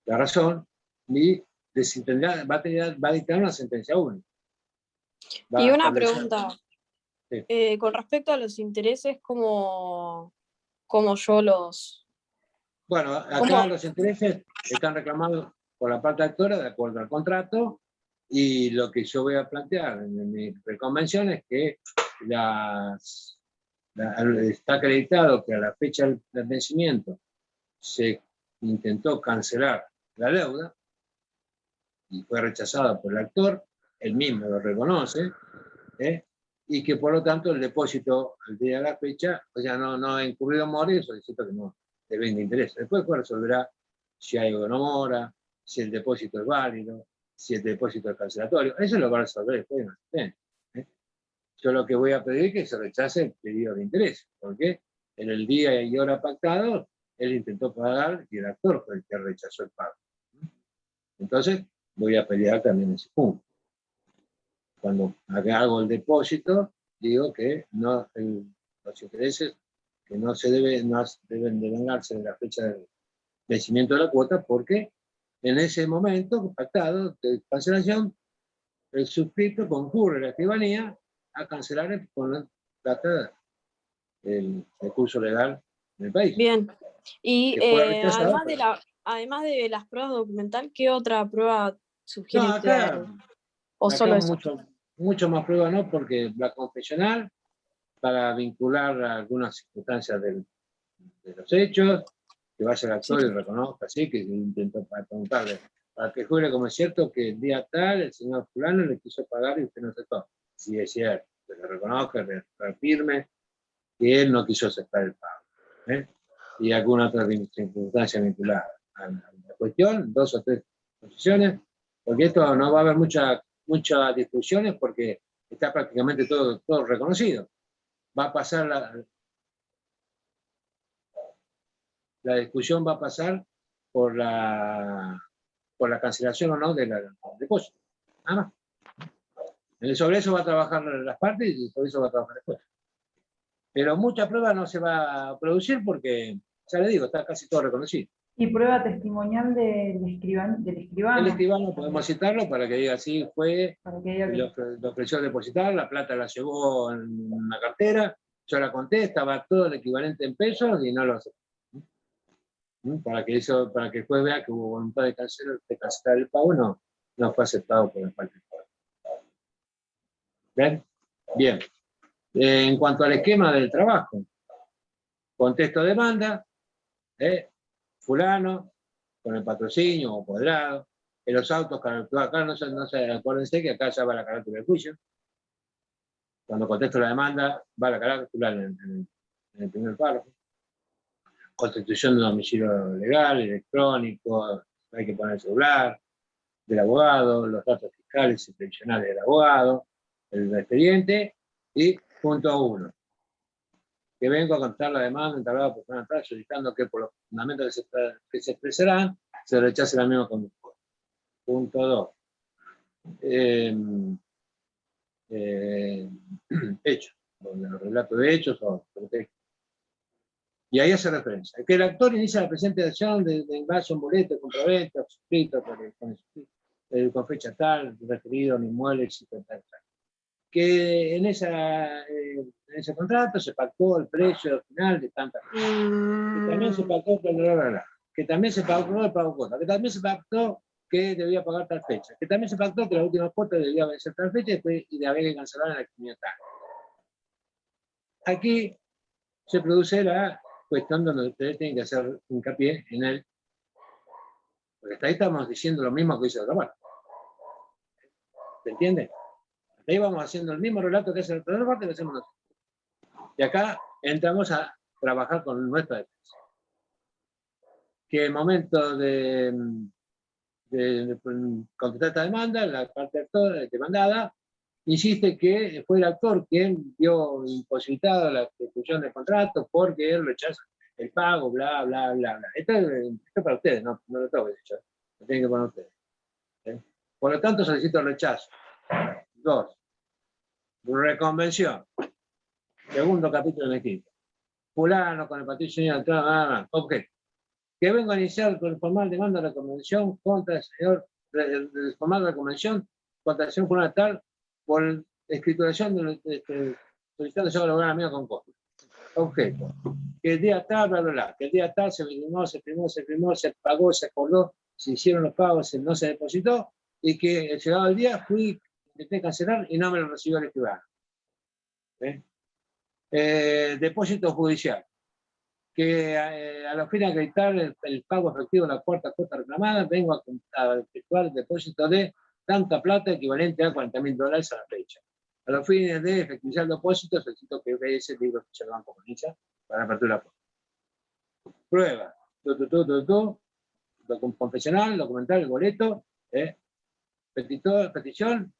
la razón, y va a dictar una sentencia única. Y una pregunta, sí. Con respecto a los intereses, ¿cómo yo los...? Bueno, acá los intereses están reclamados por la parte actora de acuerdo al contrato, y lo que yo voy a plantear en mi reconvención es que está acreditado que a la fecha del vencimiento se intentó cancelar la deuda y fue rechazada por el actor, él mismo lo reconoce, y que por lo tanto el depósito al día de la fecha, o sea, no ha incurrido en mora y solicito que no deben de interés. Después resolverá si hay o no mora, si el depósito es válido, si el depósito es cancelatorio. Eso lo va a resolver después. Yo lo que voy a pedir es que se rechace el pedido de interés, porque en el día y hora pactado, él intentó pagar y el actor fue el que rechazó el pago. Entonces, voy a pelear también ese punto. Cuando hago el depósito, digo que no, los intereses que no deben devengarse de la fecha de vencimiento de la cuota, porque en ese momento pactado de cancelación, el suscrito concurre a la escribanía a cancelar con la plata el recurso legal en el país. Bien. Y Que fue rechazado, además de las pruebas documental, ¿qué otra prueba sugiere No, usted? acá, ¿O solo acá eso? mucho más prueba no, porque la confesional, para vincular a algunas circunstancias de los hechos, que vaya el actor y reconozca, sí, que intentó preguntarle, para que jure como es cierto que el día tal el señor fulano le quiso pagar y usted no aceptó. Sí, es cierto, que le reconozca, le reafirme que él no quiso aceptar el pago. Y alguna otra circunstancia vinculada a la cuestión, 2 o 3 posiciones, porque esto no va a haber muchas discusiones porque está prácticamente todo reconocido. Va a pasar la discusión va a pasar por la cancelación o no del depósito. Nada más. Sobre eso va a trabajar las partes y sobre eso va a trabajar después. Pero mucha prueba no se va a producir porque, ya le digo, está casi todo reconocido. ¿Y prueba testimonial del escribano? El escribano podemos citarlo para que diga sí, fue, Para que diga que... lo ofreció depositar, la plata la llevó en una cartera, yo la conté, estaba todo el equivalente en pesos y no lo aceptó. Para que el juez vea que hubo voluntad de cancelar el pago, no fue aceptado por el parte del juez. ¿Ven? Bien. En cuanto al esquema del trabajo, contesto demanda, fulano, con el patrocinio o apoderado, en los autos, acá acuérdense que acá ya va la carátula del juicio. Cuando contesto la demanda, va la carátula en el primer párrafo. Constitución de un domicilio legal, electrónico, hay que poner el celular del abogado, los datos fiscales y previsionales del abogado, el expediente, y punto 1. Que vengo a contar la demanda entablada por Fernando Atrás, solicitando que por los fundamentos que se expresarán, se rechace la misma conducta. Punto 2. Hechos, los relatos de hechos o pretextos. Y ahí hace referencia. Que el actor inicia la presentación de envaso, un boleto de compraventa, suscrito con fecha tal, referido a un inmueble, etc. Que en ese contrato se pactó el precio final de tantas cosas. Que también se pactó que también se pactó el pago cuota, que también se pactó que debía pagar tal fecha, que también se pactó que la última cuota debía vencer tal fecha y había que cancelar en la actividad tal. Aquí se produce la cuestión donde ustedes tienen que hacer hincapié en él, porque hasta ahí estamos diciendo lo mismo que dice la otra parte. ¿Se entiende? Ahí vamos haciendo el mismo relato que hace la otra parte, lo hacemos nosotros. Y acá entramos a trabajar con nuestra defensa. Que el momento de contestar esta demanda, la parte demandada insiste que fue el actor quien vio imposibilitada la ejecución del contrato porque él rechaza el pago, bla, bla, bla, bla. Esto es para ustedes, no lo tengo que decir, lo tienen que poner ustedes. Por lo tanto, solicito el rechazo. 2. Reconvención. Segundo capítulo de escrito. Fulano con el patrocinio objeto. Que vengo a iniciar con formal demanda de reconvención contra el señor, formal reconvención contra el señor fulano tal por escrituración solicitando yo lograr la mía con costo. Objeto. Que el día tal, bla, bla, bla. Que el día tal se firmó, se pagó, se acordó, se hicieron los pagos, no se depositó, y que llegado el día intenté cancelar y no me lo recibió el escribano. Depósito judicial. Que a los fines de acreditar el pago efectivo de la cuarta cuota reclamada, vengo a efectuar el depósito de tanta plata equivalente a $40.000 a la fecha. A los fines de efectivizar el depósito, solicito que ese libro oficial del banco comienza para apertura. Prueba. Confesional, documental, el boleto, petición,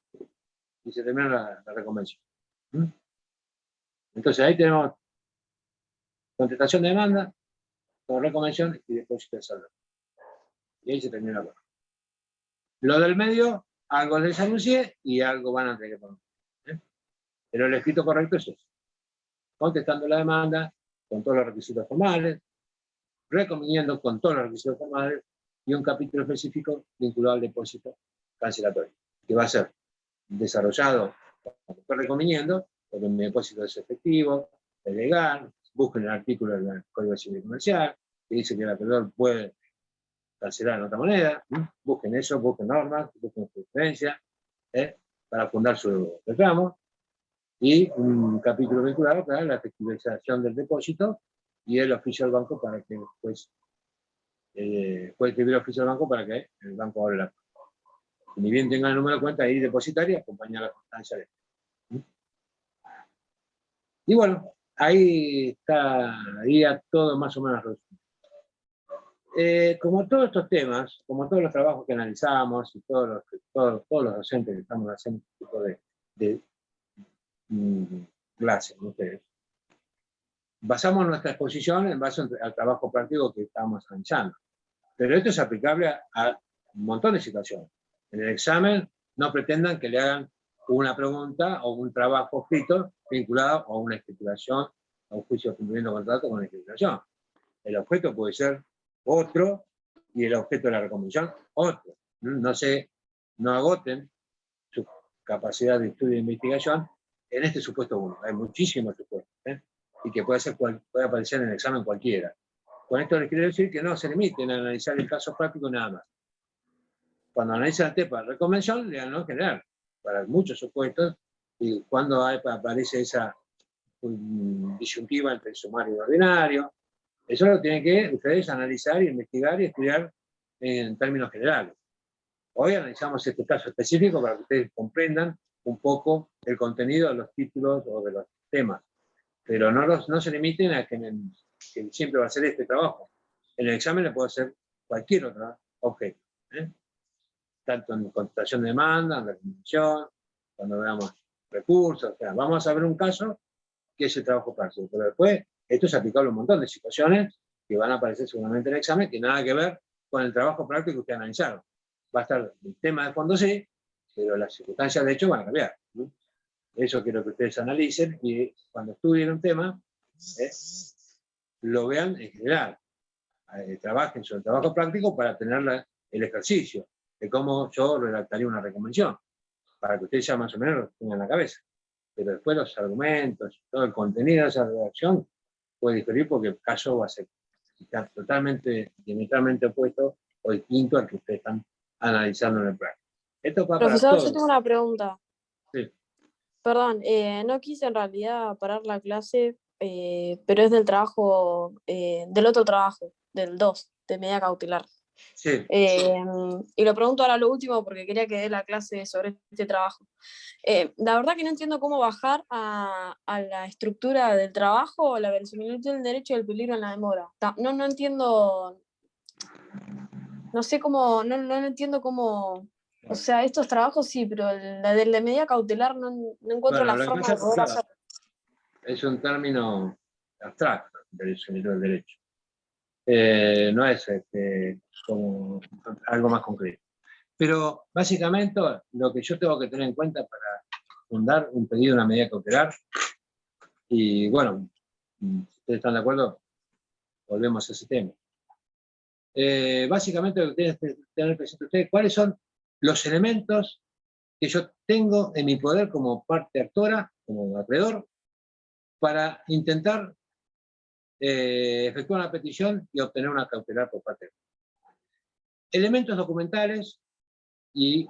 y se termina la reconvención. Entonces ahí tenemos contestación de demanda, con reconvención y depósito de saldo. Y ahí se termina la prueba. Lo del medio, algo les anuncié y algo van a tener que poner. Pero el escrito correcto es eso. Contestando la demanda, con todos los requisitos formales, reconviniendo con todos los requisitos formales, y un capítulo específico vinculado al depósito cancelatorio, que va a ser desarrollado cuando estoy reconviniendo, porque mi depósito es efectivo, es legal, busquen el artículo del Código Civil Comercial, que dice que el acreedor puede cancelar en otra moneda, busquen eso, busquen normas, busquen jurisprudencia, para fundar su reclamo, y un capítulo vinculado para la efectivización del depósito, y el oficio del banco para que después puede escribir el oficio del banco para que el banco abra la cuenta. Ni bien tenga el número de cuenta ahí depositaria, acompaña la constancia de esto. Y bueno, ahí estaría todo más o menos resumido. Como todos estos temas, como todos los trabajos que analizamos y todos los docentes que estamos haciendo este tipo de clases con ustedes, basamos nuestra exposición en base al trabajo práctico que estamos analizando. Pero esto es aplicable a un montón de situaciones. En el examen no pretendan que le hagan una pregunta o un trabajo escrito vinculado a una escrituración, a un juicio de cumplimiento de contrato con la escrituración. El objeto puede ser otro y el objeto de la reconvención otro. No agoten su capacidad de estudio e investigación en este supuesto uno. Hay muchísimos supuestos, y que puede aparecer en el examen cualquiera. Con esto les quiero decir que no se limiten a analizar el caso práctico nada más. Cuando analizan el tema de reconvención, le dan lo general, para muchos supuestos, y cuando aparece esa disyuntiva entre el sumario y el ordinario, eso lo tienen que ustedes analizar, investigar y estudiar en términos generales. Hoy analizamos este caso específico para que ustedes comprendan un poco el contenido de los títulos o de los temas, pero no se limiten a que siempre va a ser este trabajo. En el examen le puede hacer cualquier otro objeto, tanto en contestación de demanda, en reconvención, cuando veamos recursos, o sea, vamos a ver un caso que es el trabajo práctico, pero después esto es aplicable a un montón de situaciones que van a aparecer seguramente en el examen, que nada que ver con el trabajo práctico que ustedes analizaron. Va a estar el tema de fondo sí, pero las circunstancias de hecho van a cambiar. Eso quiero que ustedes analicen y cuando estudien un tema, lo vean en general. Trabajen sobre el trabajo práctico para tener el ejercicio de cómo yo redactaría una reconvención, para que ustedes ya más o menos lo tengan en la cabeza. Pero después los argumentos, todo el contenido de esa redacción puede diferir porque el caso va a ser totalmente, diametralmente opuesto o distinto al que ustedes están analizando en el práctico. Esto va para Profesor, todos. yo tengo una pregunta. Sí. Perdón, no quise en realidad parar la clase, pero es del trabajo, del otro trabajo, del 2, de medida cautelar. Sí. Y lo pregunto ahora lo último porque quería que dé la clase sobre este trabajo. La verdad que no entiendo cómo bajar a la estructura del trabajo, la verosimilitud del derecho y el peligro en la demora. No entiendo, no sé cómo, no entiendo cómo, o sea, estos trabajos sí, pero la de la medida cautelar no encuentro Bueno, la lo que forma pasa de poder claro, hacerlo. es un término abstracto, verosimilitud del derecho. No es como algo más concreto. Pero básicamente lo que yo tengo que tener en cuenta para fundar un pedido de una medida cautelar, y bueno, si ustedes están de acuerdo, volvemos a ese tema. Básicamente lo que tienen que tener presente ustedes, ¿cuáles son los elementos que yo tengo en mi poder como parte actora, como acreedor, para intentar efectuar una petición y obtener una cautelar por parte de elementos documentales y,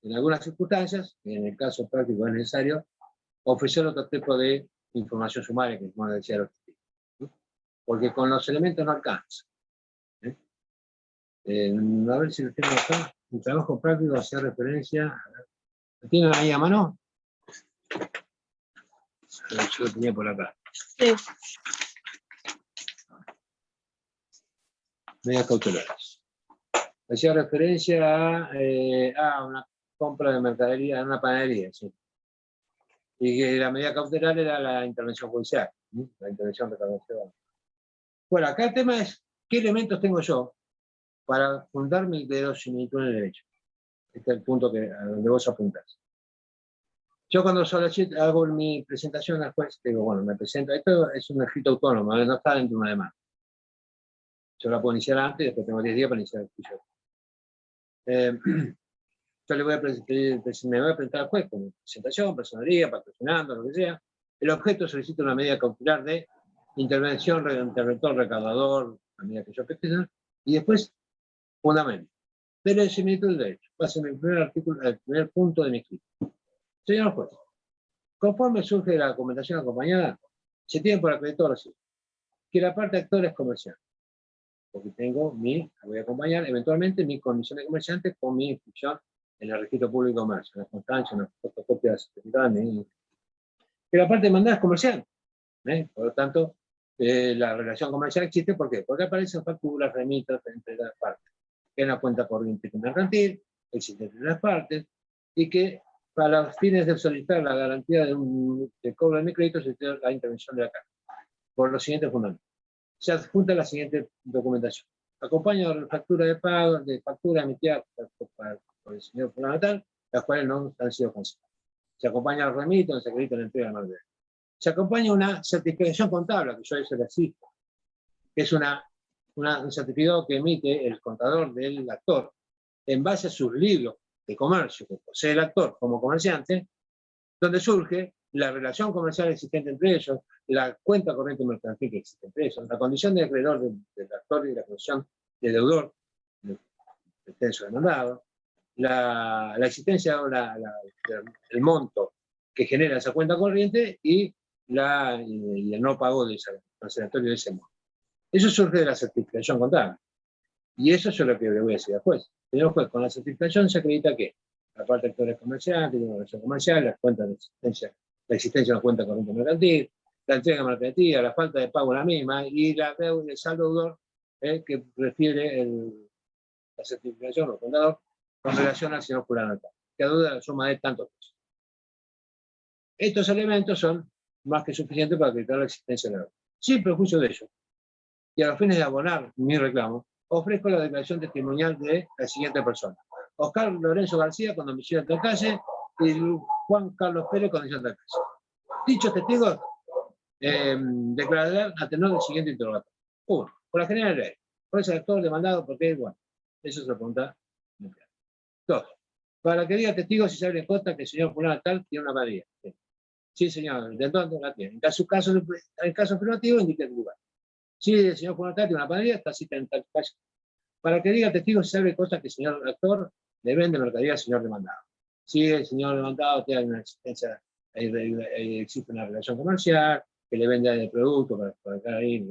en algunas circunstancias, en el caso práctico es necesario, ofrecer otro tipo de información sumaria, que como decía los testigos, ¿no? Porque con los elementos no alcanza. A ver si lo tengo acá. El trabajo práctico hace referencia. ¿Lo tienen ahí a mano? Yo lo tenía por acá. Sí. Medidas cautelares. Hacía referencia a una compra de mercadería en una panadería, sí. Y que la medida cautelar era la intervención judicial, ¿sí? La intervención de recaudación. Bueno, acá el tema es, ¿qué elementos tengo yo para fundar mi verosimilitud en el derecho? Este es el punto a donde vos apuntás. Yo cuando hago mi presentación al juez, digo, bueno, me presento, esto es un escrito autónomo, no está dentro de una demanda. Yo la puedo iniciar antes y después tengo 10 días para iniciar el juicio. Yo me voy a presentar al juez con presentación, personería, patrocinando, lo que sea. El objeto solicita una medida cautelar de intervención, interventor, recaudador, la medida que yo presento, y después, fundamento. Verosimilitud del derecho. Va a ser mi primer artículo, el primer punto de mi escrito. Señor juez, conforme surge la documentación acompañada, se tiene por acreditado así, que la parte actora es comercial. Porque voy a acompañar eventualmente mi condición de comerciante con mi inscripción en el registro público de comercio, en la constancia, en la fotocopia certificada. Que la parte demandada es comercial. Por lo tanto, la relación comercial existe, ¿por qué? Porque aparecen facturas, remitas entre las partes. Que es una cuenta corriente mercantil, existe entre las partes, y que para los fines de solicitar la garantía de cobro de mi crédito se tiene la intervención de la Caja. Por los siguientes fundamentos. Se adjunta la siguiente documentación. Acompaña la factura de pago, de factura emitida por el señor fulano tal, las cuales no han sido canceladas. Se acompaña el remito, donde se acredita la entrega de mal derecho. Se acompaña una certificación contable, que yo eso le asisto, que es un certificado que emite el contador del actor en base a sus libros de comercio que posee el actor como comerciante, donde surge la relación comercial existente entre ellos, la cuenta corriente mercantil que existe entre ellos, la condición de acreedor del actor y la condición de deudor del pretenso demandado, la existencia o el monto que genera esa cuenta corriente y el no pago del cancelatorio de ese monto. Eso surge de la certificación contable. Y eso es lo que le voy a decir al juez. Señor juez, con la certificación se acredita que la parte de actores comerciales, tiene una relación comercial, la existencia de una cuenta corriente mercantil, la entrega mercantil, la falta de pago la misma, y la deuda del saldo deudor que refiere la certificación o contador con relación al señor fulano tal, que adeuda la suma de tantos pesos. Estos elementos son más que suficientes para acreditar la existencia de la deuda. Sin perjuicio de ello, y a los fines de abonar mi reclamo, ofrezco la declaración testimonial de la siguiente persona. Oscar Lorenzo García, con domicilio en Calle, y Juan Carlos Pérez, con domicilio en Calle. Dichos testigos declararán a tenor del siguiente interrogatorio. 1. Por la general ley. ¿Cuál es el actor demandado? Porque es igual. Eso se lo pregunta. 2. Para que diga testigo si se abre en consta que el señor fulano tal tiene una panadería. Sí, señor, de dónde la tiene. En caso afirmativo, indique el lugar. Si el señor fulano tal tiene una panadería, está cita en tal calle. Para que diga testigo si se abre en consta que el señor actor le vende mercadería al señor demandado. Si el señor demandado tiene una existencia, existe una relación comercial, que le vende el producto para estar ahí.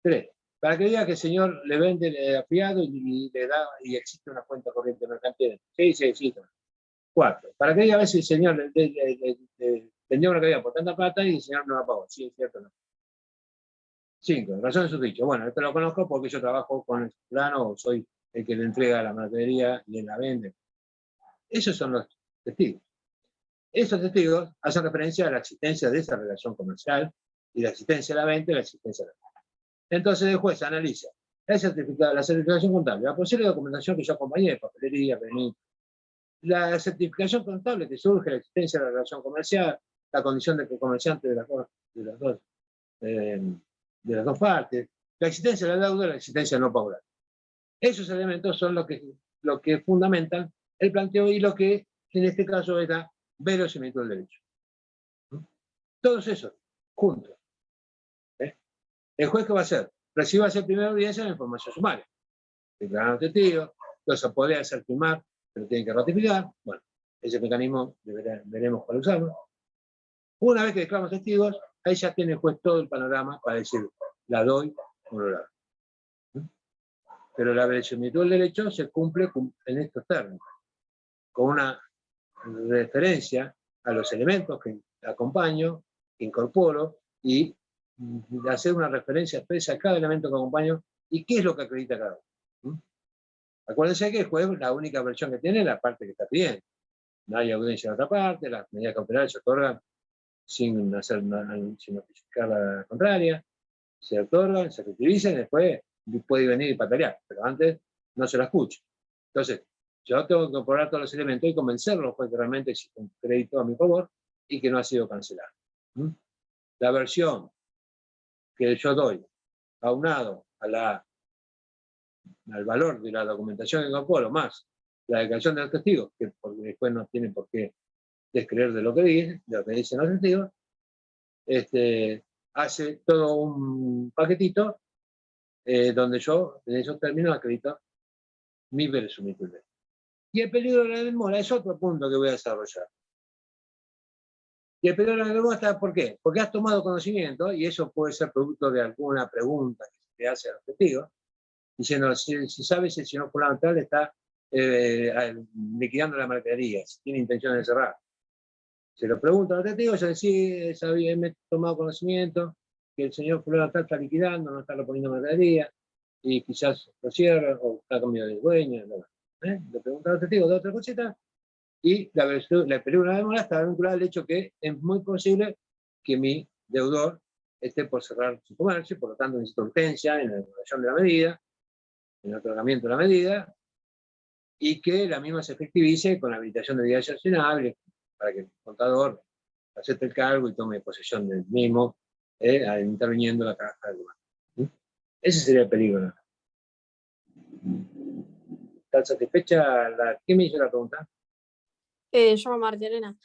3. Para que diga que el señor le vende el afiliado y le da, y existe una cuenta corriente mercantil. Sí, sí, sí. 4. Para que diga a ver si el señor le vendió una mercadería por tanta plata y el señor no la pagó. Sí, es cierto, no. 5. Razón de sus dichos. Bueno, esto lo conozco porque yo trabajo con el plano, o soy el que le entrega la mercadería y él la vende. Esos son los testigos. Esos testigos hacen referencia a la existencia de esa relación comercial y la existencia de la venta y la existencia de la venta. Entonces el juez analiza la certificación contable, la posible documentación que yo acompañé, papelería, permiso, la certificación contable que surge, la existencia de la relación comercial, la condición de que comerciante de las dos partes, la existencia de la deuda y la existencia de no pagar. Esos elementos son lo que fundamentan el planteo y lo que en este caso es la verosimilitud del derecho. Todos esos, juntos. ¿El juez qué va a hacer? Recibe a primera audiencia la información sumaria. Declarar a testigo, entonces podría hacer firmar, pero tiene que ratificar. Bueno, ese mecanismo veremos cuál usarlo. Una vez que declaramos testigos, ahí ya tiene el juez todo el panorama para decir, la doy o no la doy. Pero la verosimilitud del derecho se cumple en estos términos, con una referencia a los elementos que acompaño, que incorporo, y hacer una referencia expresa a cada elemento que acompaño y qué es lo que acredita cada uno. Acuérdense que el juez la única versión que tiene es la parte que está pidiendo. No hay audiencia de otra parte, las medidas cautelares se otorgan sin notificar la contraria, se otorgan, se efectivizan y después puede venir y patalear, pero antes no se la escucha. Entonces, yo tengo que incorporar todos los elementos y convencerlos pues, que realmente existe un crédito a mi favor y que no ha sido cancelado. La versión que yo doy, aunado al valor de la documentación que incorporo, más la declaración de los testigos, que porque después no tienen por qué descreer de lo que dicen los testigos, hace todo un paquetito donde yo, en esos términos, acredito mi verosimilitud. Y el peligro de la demora es otro punto que voy a desarrollar. Y el peligro de la demora está, ¿por qué? Porque has tomado conocimiento, y eso puede ser producto de alguna pregunta que se te hace a los testigos, diciendo, si sabes si el señor fulano tal está liquidando la mercadería, si tiene intención de cerrar. Se lo pregunto a los testigos, yo decía, me he tomado conocimiento que el señor fulano tal está liquidando, no está reponiendo mercadería, y quizás lo cierra, o está cambiando de dueño, le pregunto a los testigos de otra cosita, y la peligro de la demora está vinculada al hecho que es muy posible que mi deudor esté por cerrar su comercio, por lo tanto necesito urgencia en la elaboración de la medida, en el otorgamiento de la medida, y que la misma se efectivice con la habilitación de días sancionables, para que el contador acepte el cargo y tome posesión del mismo, interviniendo la caja de demanda. Ese sería el peligro. ¿Está satisfecha? ¿Quién me hizo la pregunta? Yo, María Elena.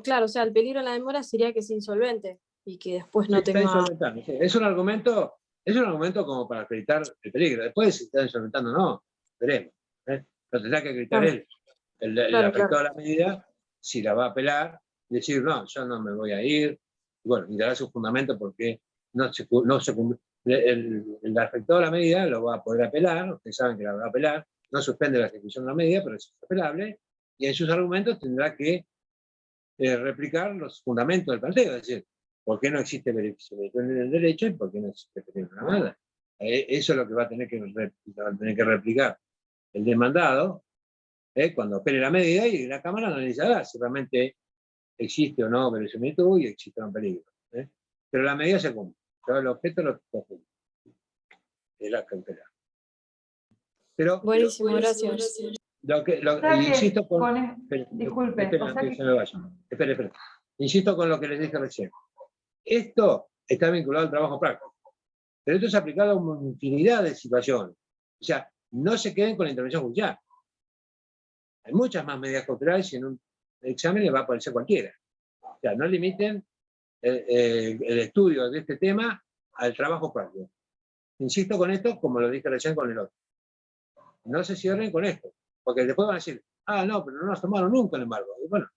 Claro, o sea, el peligro en la demora sería que es insolvente y que después no Está tenga... insolventando. Es un argumento como para acreditar el peligro. Después, si está insolventando o no, veremos. Lo tendrá que acreditar él. El afectado a la medida, si la va a apelar, decir, no, yo no me voy a ir. Bueno, y dará su fundamento porque no se cumple. El afectado a la medida lo va a poder apelar, ustedes saben que la va a apelar, no suspende la ejecución de la medida, pero es apelable, y en sus argumentos tendrá que replicar los fundamentos del planteo, es decir, por qué no existe beneficio en el derecho y por qué no existe peligro en la demanda. Eso es lo que va a tener que replicar el demandado cuando apele la medida, y la Cámara analizará si realmente existe o no verosimilitud y existe o no peligro. Pero la medida se cumple. El objeto lo cumple. Es la cautelar. Pero, Buenísimo, gracias. Insisto con... Disculpe. Espere. Insisto con lo que les dije recién. Esto está vinculado al trabajo práctico. Pero esto es aplicado a una infinidad de situaciones. O sea, no se queden con la intervención judicial. Hay muchas más medidas cautelares y en un examen le va a aparecer cualquiera. O sea, no limiten el estudio de este tema al trabajo práctico. Insisto con esto, como lo dije recién con el otro. No se cierren con esto, porque después van a decir, no, pero no nos tomaron nunca el embargo. Y bueno,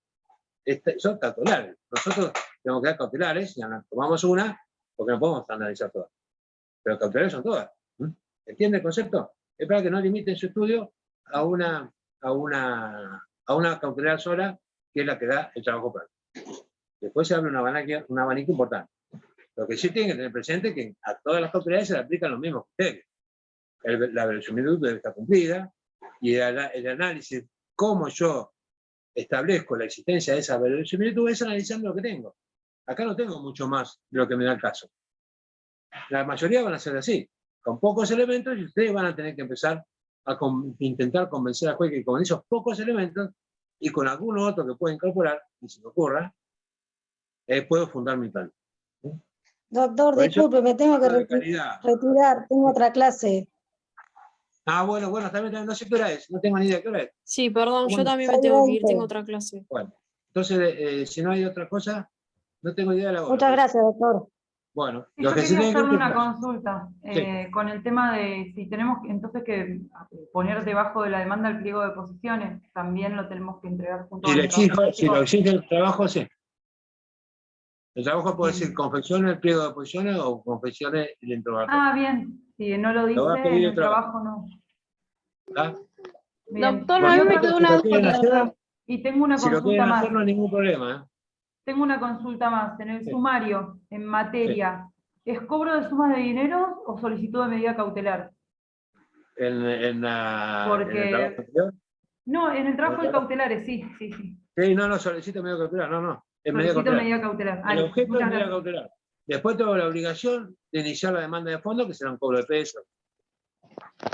son cautelares. Nosotros tenemos que dar cautelares, y tomamos una, porque no podemos analizar todas. Pero cautelares son todas. ¿Entiende el concepto? Es para que no limiten su estudio a una cautelar sola, que es la que da el trabajo práctico. Después se abre un abanico importante. Lo que sí tienen que tener presente es que a todas las cautelares se le aplican los mismos criterios. La verosimilitud debe estar cumplida, y el análisis, cómo yo establezco la existencia de esa verosimilitud, es analizando lo que tengo. Acá no tengo mucho más de lo que me da el caso. La mayoría van a ser así, con pocos elementos, y ustedes van a tener que empezar a intentar convencer al juez que con esos pocos elementos, y con alguno otro que pueda incorporar, y si me ocurra, puedo fundar mi plan. Doctor, disculpe, me tengo que retirar, tengo otra clase. Bueno, también no sé qué hora es, no tengo ni idea qué hora es. Sí, perdón, Bueno, yo también me tengo que ir, tengo otra clase. Bueno, entonces, si no hay otra cosa, no tengo idea de la hora. Muchas gracias, doctor. Bueno, Yo quería hacerle una clase. consulta Sí. con el tema de si tenemos entonces que poner debajo de la demanda el pliego de posiciones, también lo tenemos que entregar junto Si con lo exige el trabajo, sí. El trabajo puede decir confeccione el pliego de posiciones o confeccione el interrogatorio. Bien. Si no lo dice, va a pedir en el el trabajo no. ¿Está? Bien. Doctor, Bueno, a mí me quedó una si lo quieren duda. hacer, Y tengo una si lo consulta quieren más. hacer, no hay ningún problema. tengo una consulta más. En el Sí. sumario, en materia, ¿es cobro de sumas de dinero o solicitud de medida cautelar? En el trabajo Porque, anterior. no, en el trabajo de trabajo? cautelares, sí, sí, sí. Sí, no, solicito medida cautelar, no. Es medida Solicito cautelar. medida cautelar. El objeto es muchas medida gracias. cautelar. Después tengo la obligación de iniciar la demanda de fondo, que será un cobro de peso.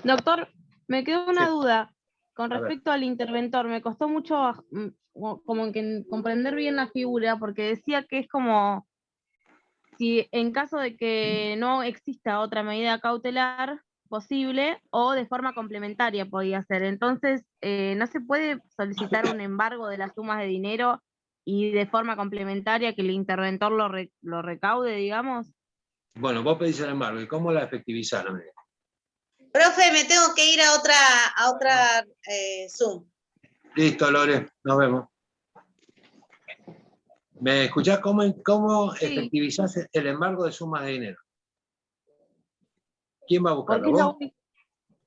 Doctor, me quedó una Sí. duda con A ver. respecto al interventor. Me costó mucho como que comprender bien la figura, porque decía que es como si en caso de que no exista otra medida cautelar posible o de forma complementaria podía ser. Entonces, ¿no se puede solicitar un embargo de las sumas de dinero y de forma complementaria que el interventor lo recaude, digamos? Bueno, vos pedís el embargo. ¿Y cómo la efectivizás la medida? Profe, me tengo que ir a otra Zoom. Listo, Lore, nos vemos. ¿Me escuchás cómo Sí. efectivizás el embargo de sumas de dinero? ¿Quién va a buscarla? Porque es la ¿Vos? única-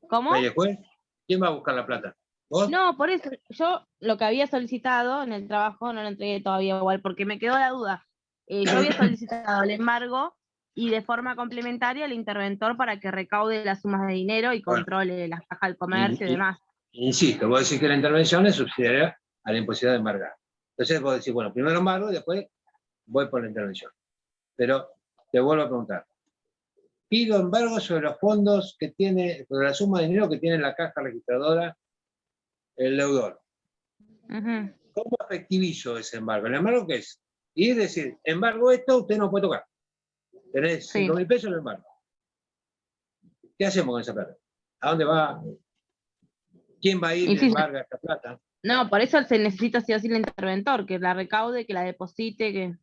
¿Cómo? ¿Ahí el juez? ¿Quién va a buscar la plata? ¿Vos? No, por eso, yo lo que había solicitado en el trabajo no lo entregué todavía igual, porque me quedó la duda. Yo había solicitado el embargo y de forma complementaria el interventor para que recaude las sumas de dinero y Bueno. controle las cajas del comercio y demás. Insisto, vos decís que la intervención es subsidiaria a la imposibilidad de embargar. Entonces vos decís, bueno, primero embargo y después voy por la intervención. Pero te vuelvo a preguntar. Pido embargo sobre los fondos que tiene, sobre la suma de dinero que tiene la caja registradora el deudor. Ujú. ¿Cómo efectivizo ese embargo? ¿El embargo qué es? Y es decir, embargo esto, usted no puede tocar. Tenés Sí. 5.000 pesos en embargo. ¿Qué hacemos con esa plata? ¿A dónde va? ¿Quién va a ir y Insisto, embarga esta plata? no, por eso se necesita sí o sí el interventor, que la recaude, que la deposite, que...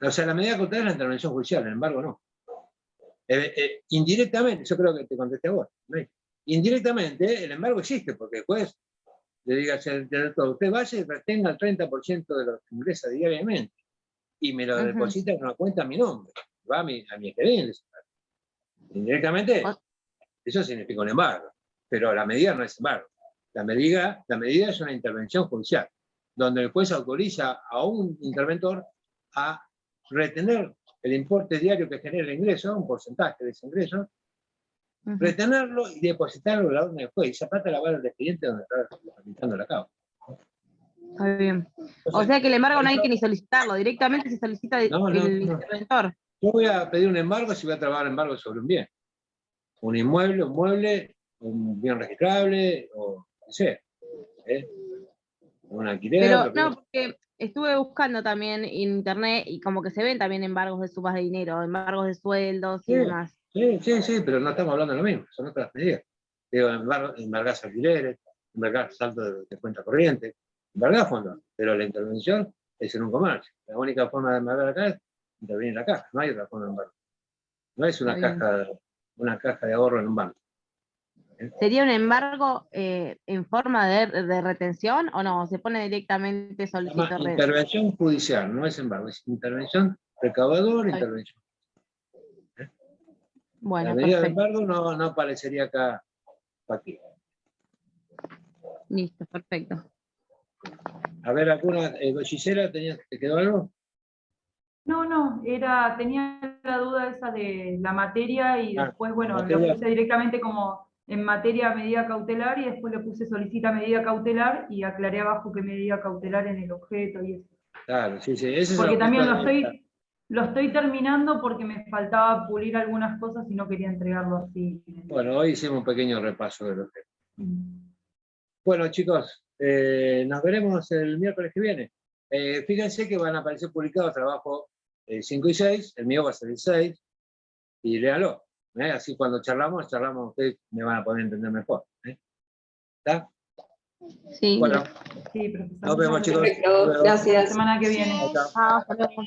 O sea, la medida cautelar es la intervención judicial, el embargo no. Indirectamente, yo creo que te contesté a vos, ¿no? Indirectamente, el embargo existe, porque el juez le diga al interventor, usted vaya y retenga el 30% de lo que ingresa diariamente y me lo Ujú. deposita en una cuenta a mi nombre, va a mi expediente. Indirectamente, eso significa un embargo, pero la medida no es embargo. La medida es una intervención judicial, donde el juez autoriza a un interventor a retener el importe diario que genera el ingreso, un porcentaje de ese ingreso, Ujú. retenerlo y depositarlo en la orden del juez. Y esa plata la va al expediente donde está tramitando la causa. Está bien. O Entonces, sea que el embargo no hay eso- que ni solicitarlo, directamente se solicita No. el interventor. Yo voy a pedir un embargo si voy a trabajar embargo sobre un bien. Un inmueble, un mueble, un bien registrable, o no sé. Un alquiler, Pero lo que no, porque estuve buscando también en internet y como que se ven también embargos de sumas de dinero, embargos de sueldos y Sí, demás. sí, pero no estamos hablando de lo mismo, son otras medidas. Digo, embargás alquileres, embargás salto de cuenta corriente, embargás fondos, pero la intervención es en un comercio. La única forma de embargar acá es intervenir en la caja, no hay otra forma de embargar. No es una Está bien. caja de ahorro en un banco. ¿Sería un embargo en forma de retención o no? ¿Se pone directamente Se llama solicito intervención judicial, no es embargo, es intervención recaudadora, Está bien. intervención. La Bueno, medida de perfecto. embargo no aparecería acá aquí. Listo, perfecto. A ver, alguna, Gisela, ¿te quedó algo? No, tenía la duda esa de la materia y después, bueno, lo materia. puse directamente como en materia medida cautelar y después le puse solicita medida cautelar y aclaré abajo que medida cautelar en el objeto y eso. Claro, sí, ese es el Porque también objeto lo estoy terminando porque me faltaba pulir algunas cosas y no quería entregarlo así. Bueno, hoy hicimos un pequeño repaso del objeto. Bueno, chicos, nos veremos el miércoles que viene. Fíjense que van a aparecer publicados trabajos 5 y 6, el mío va a ser el 6, y léalo. Así cuando charlamos, ustedes me van a poder entender mejor. ¿Está? Sí. Bueno, sí, profesor. nos vemos, chicos. Perfecto, Hasta luego. gracias. La semana que viene. Chao, chao. Hasta luego.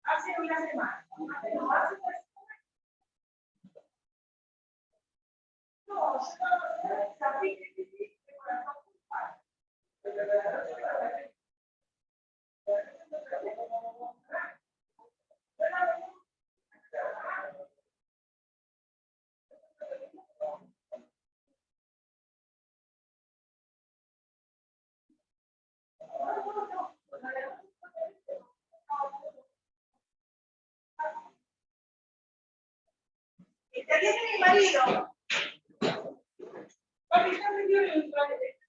Hace una semana. Estaría de mi marido. Papi, ya me dio el traje.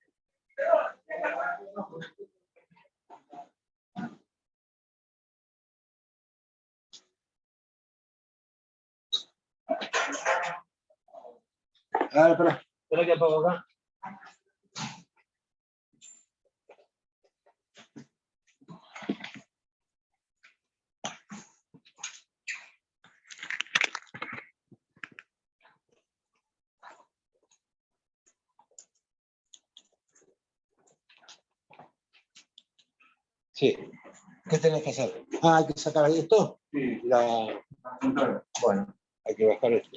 Espera que apago acá. Sí. ¿Qué tenés que hacer? Ah, hay que sacar esto. Sí. Bueno, hay que bajar esto.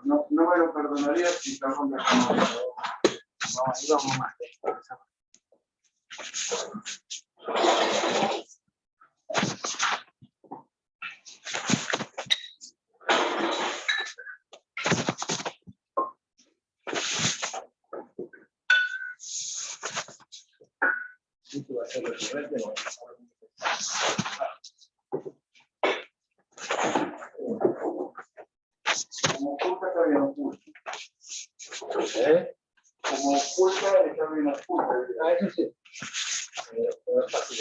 No me lo perdonaría si estamos mejor. Vamos más. Como oculta está bien oculta. Como oculta está bien oculta. Ah, eso sí. Fácil.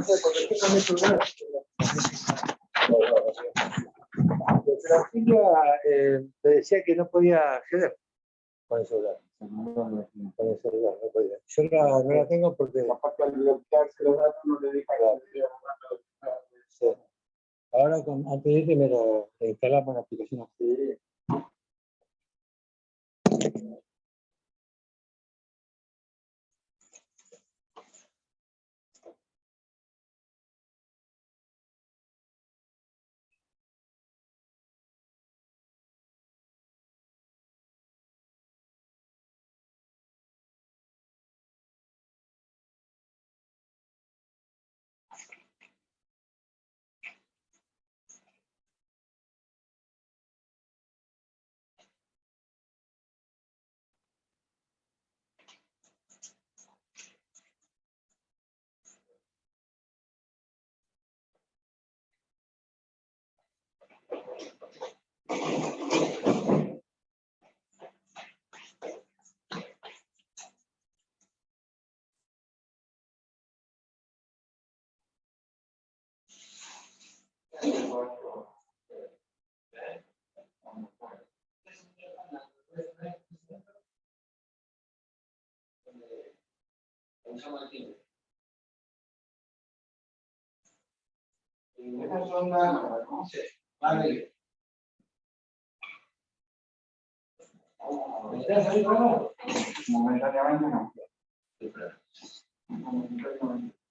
no sé, porque estoy con mi celular. Francisca me decía que no podía acceder con el celular. Con el celular, no podía. Yo no la tengo porque... Aparte al bloquearse los datos no le deja Sí. Ahora, antes de irte, le instalamos la aplicación. Sí. Esa zona, no sé, vale. Momentáneamente no. Momentáneamente.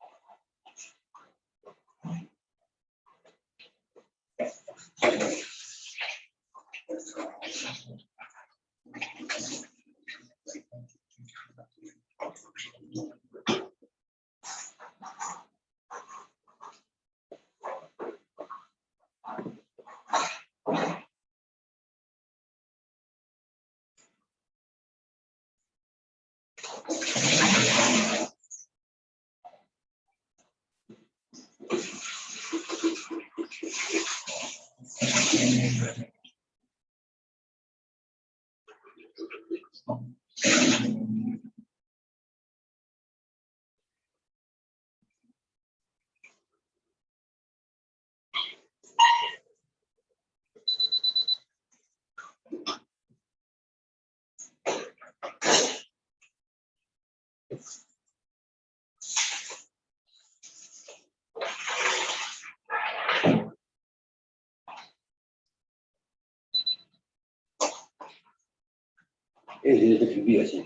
Es de vivir así.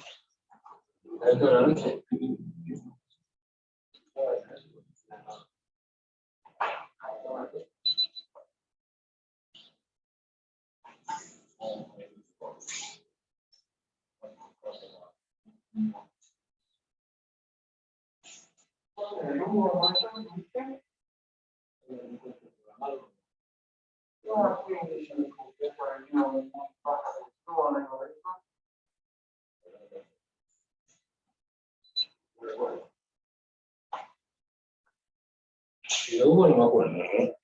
Dentro de la noche. Si lo hubo, no me acuerdo, ¿verdad?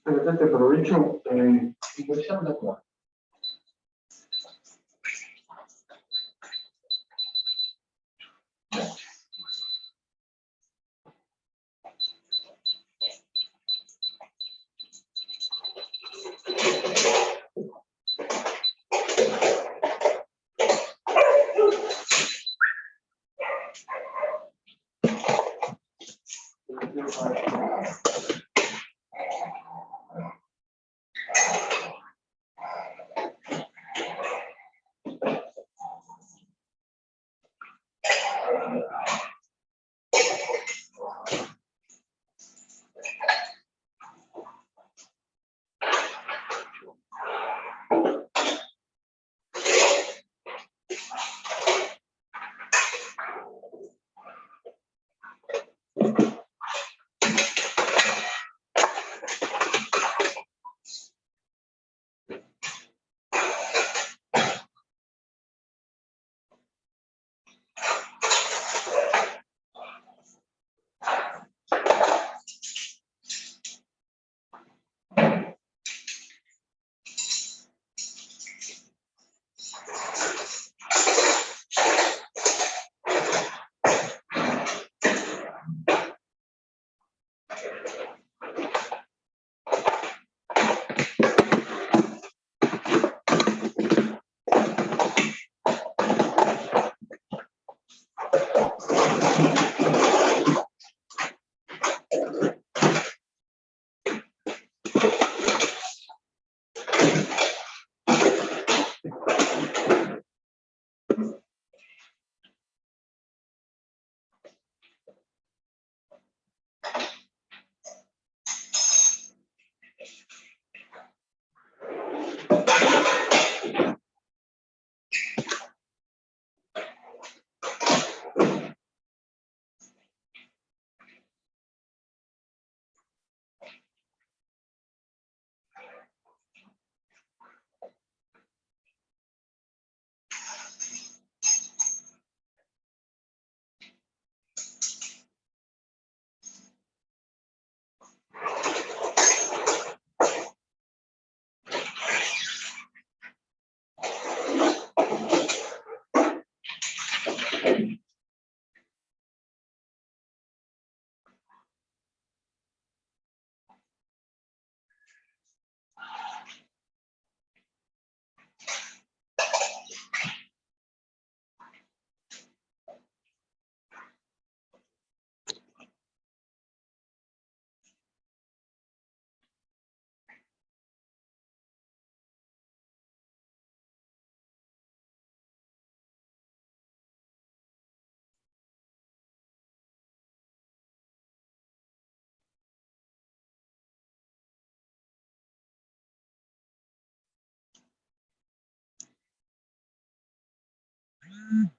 Pero te aprovecho, Ingresamos la cuarta. Mm.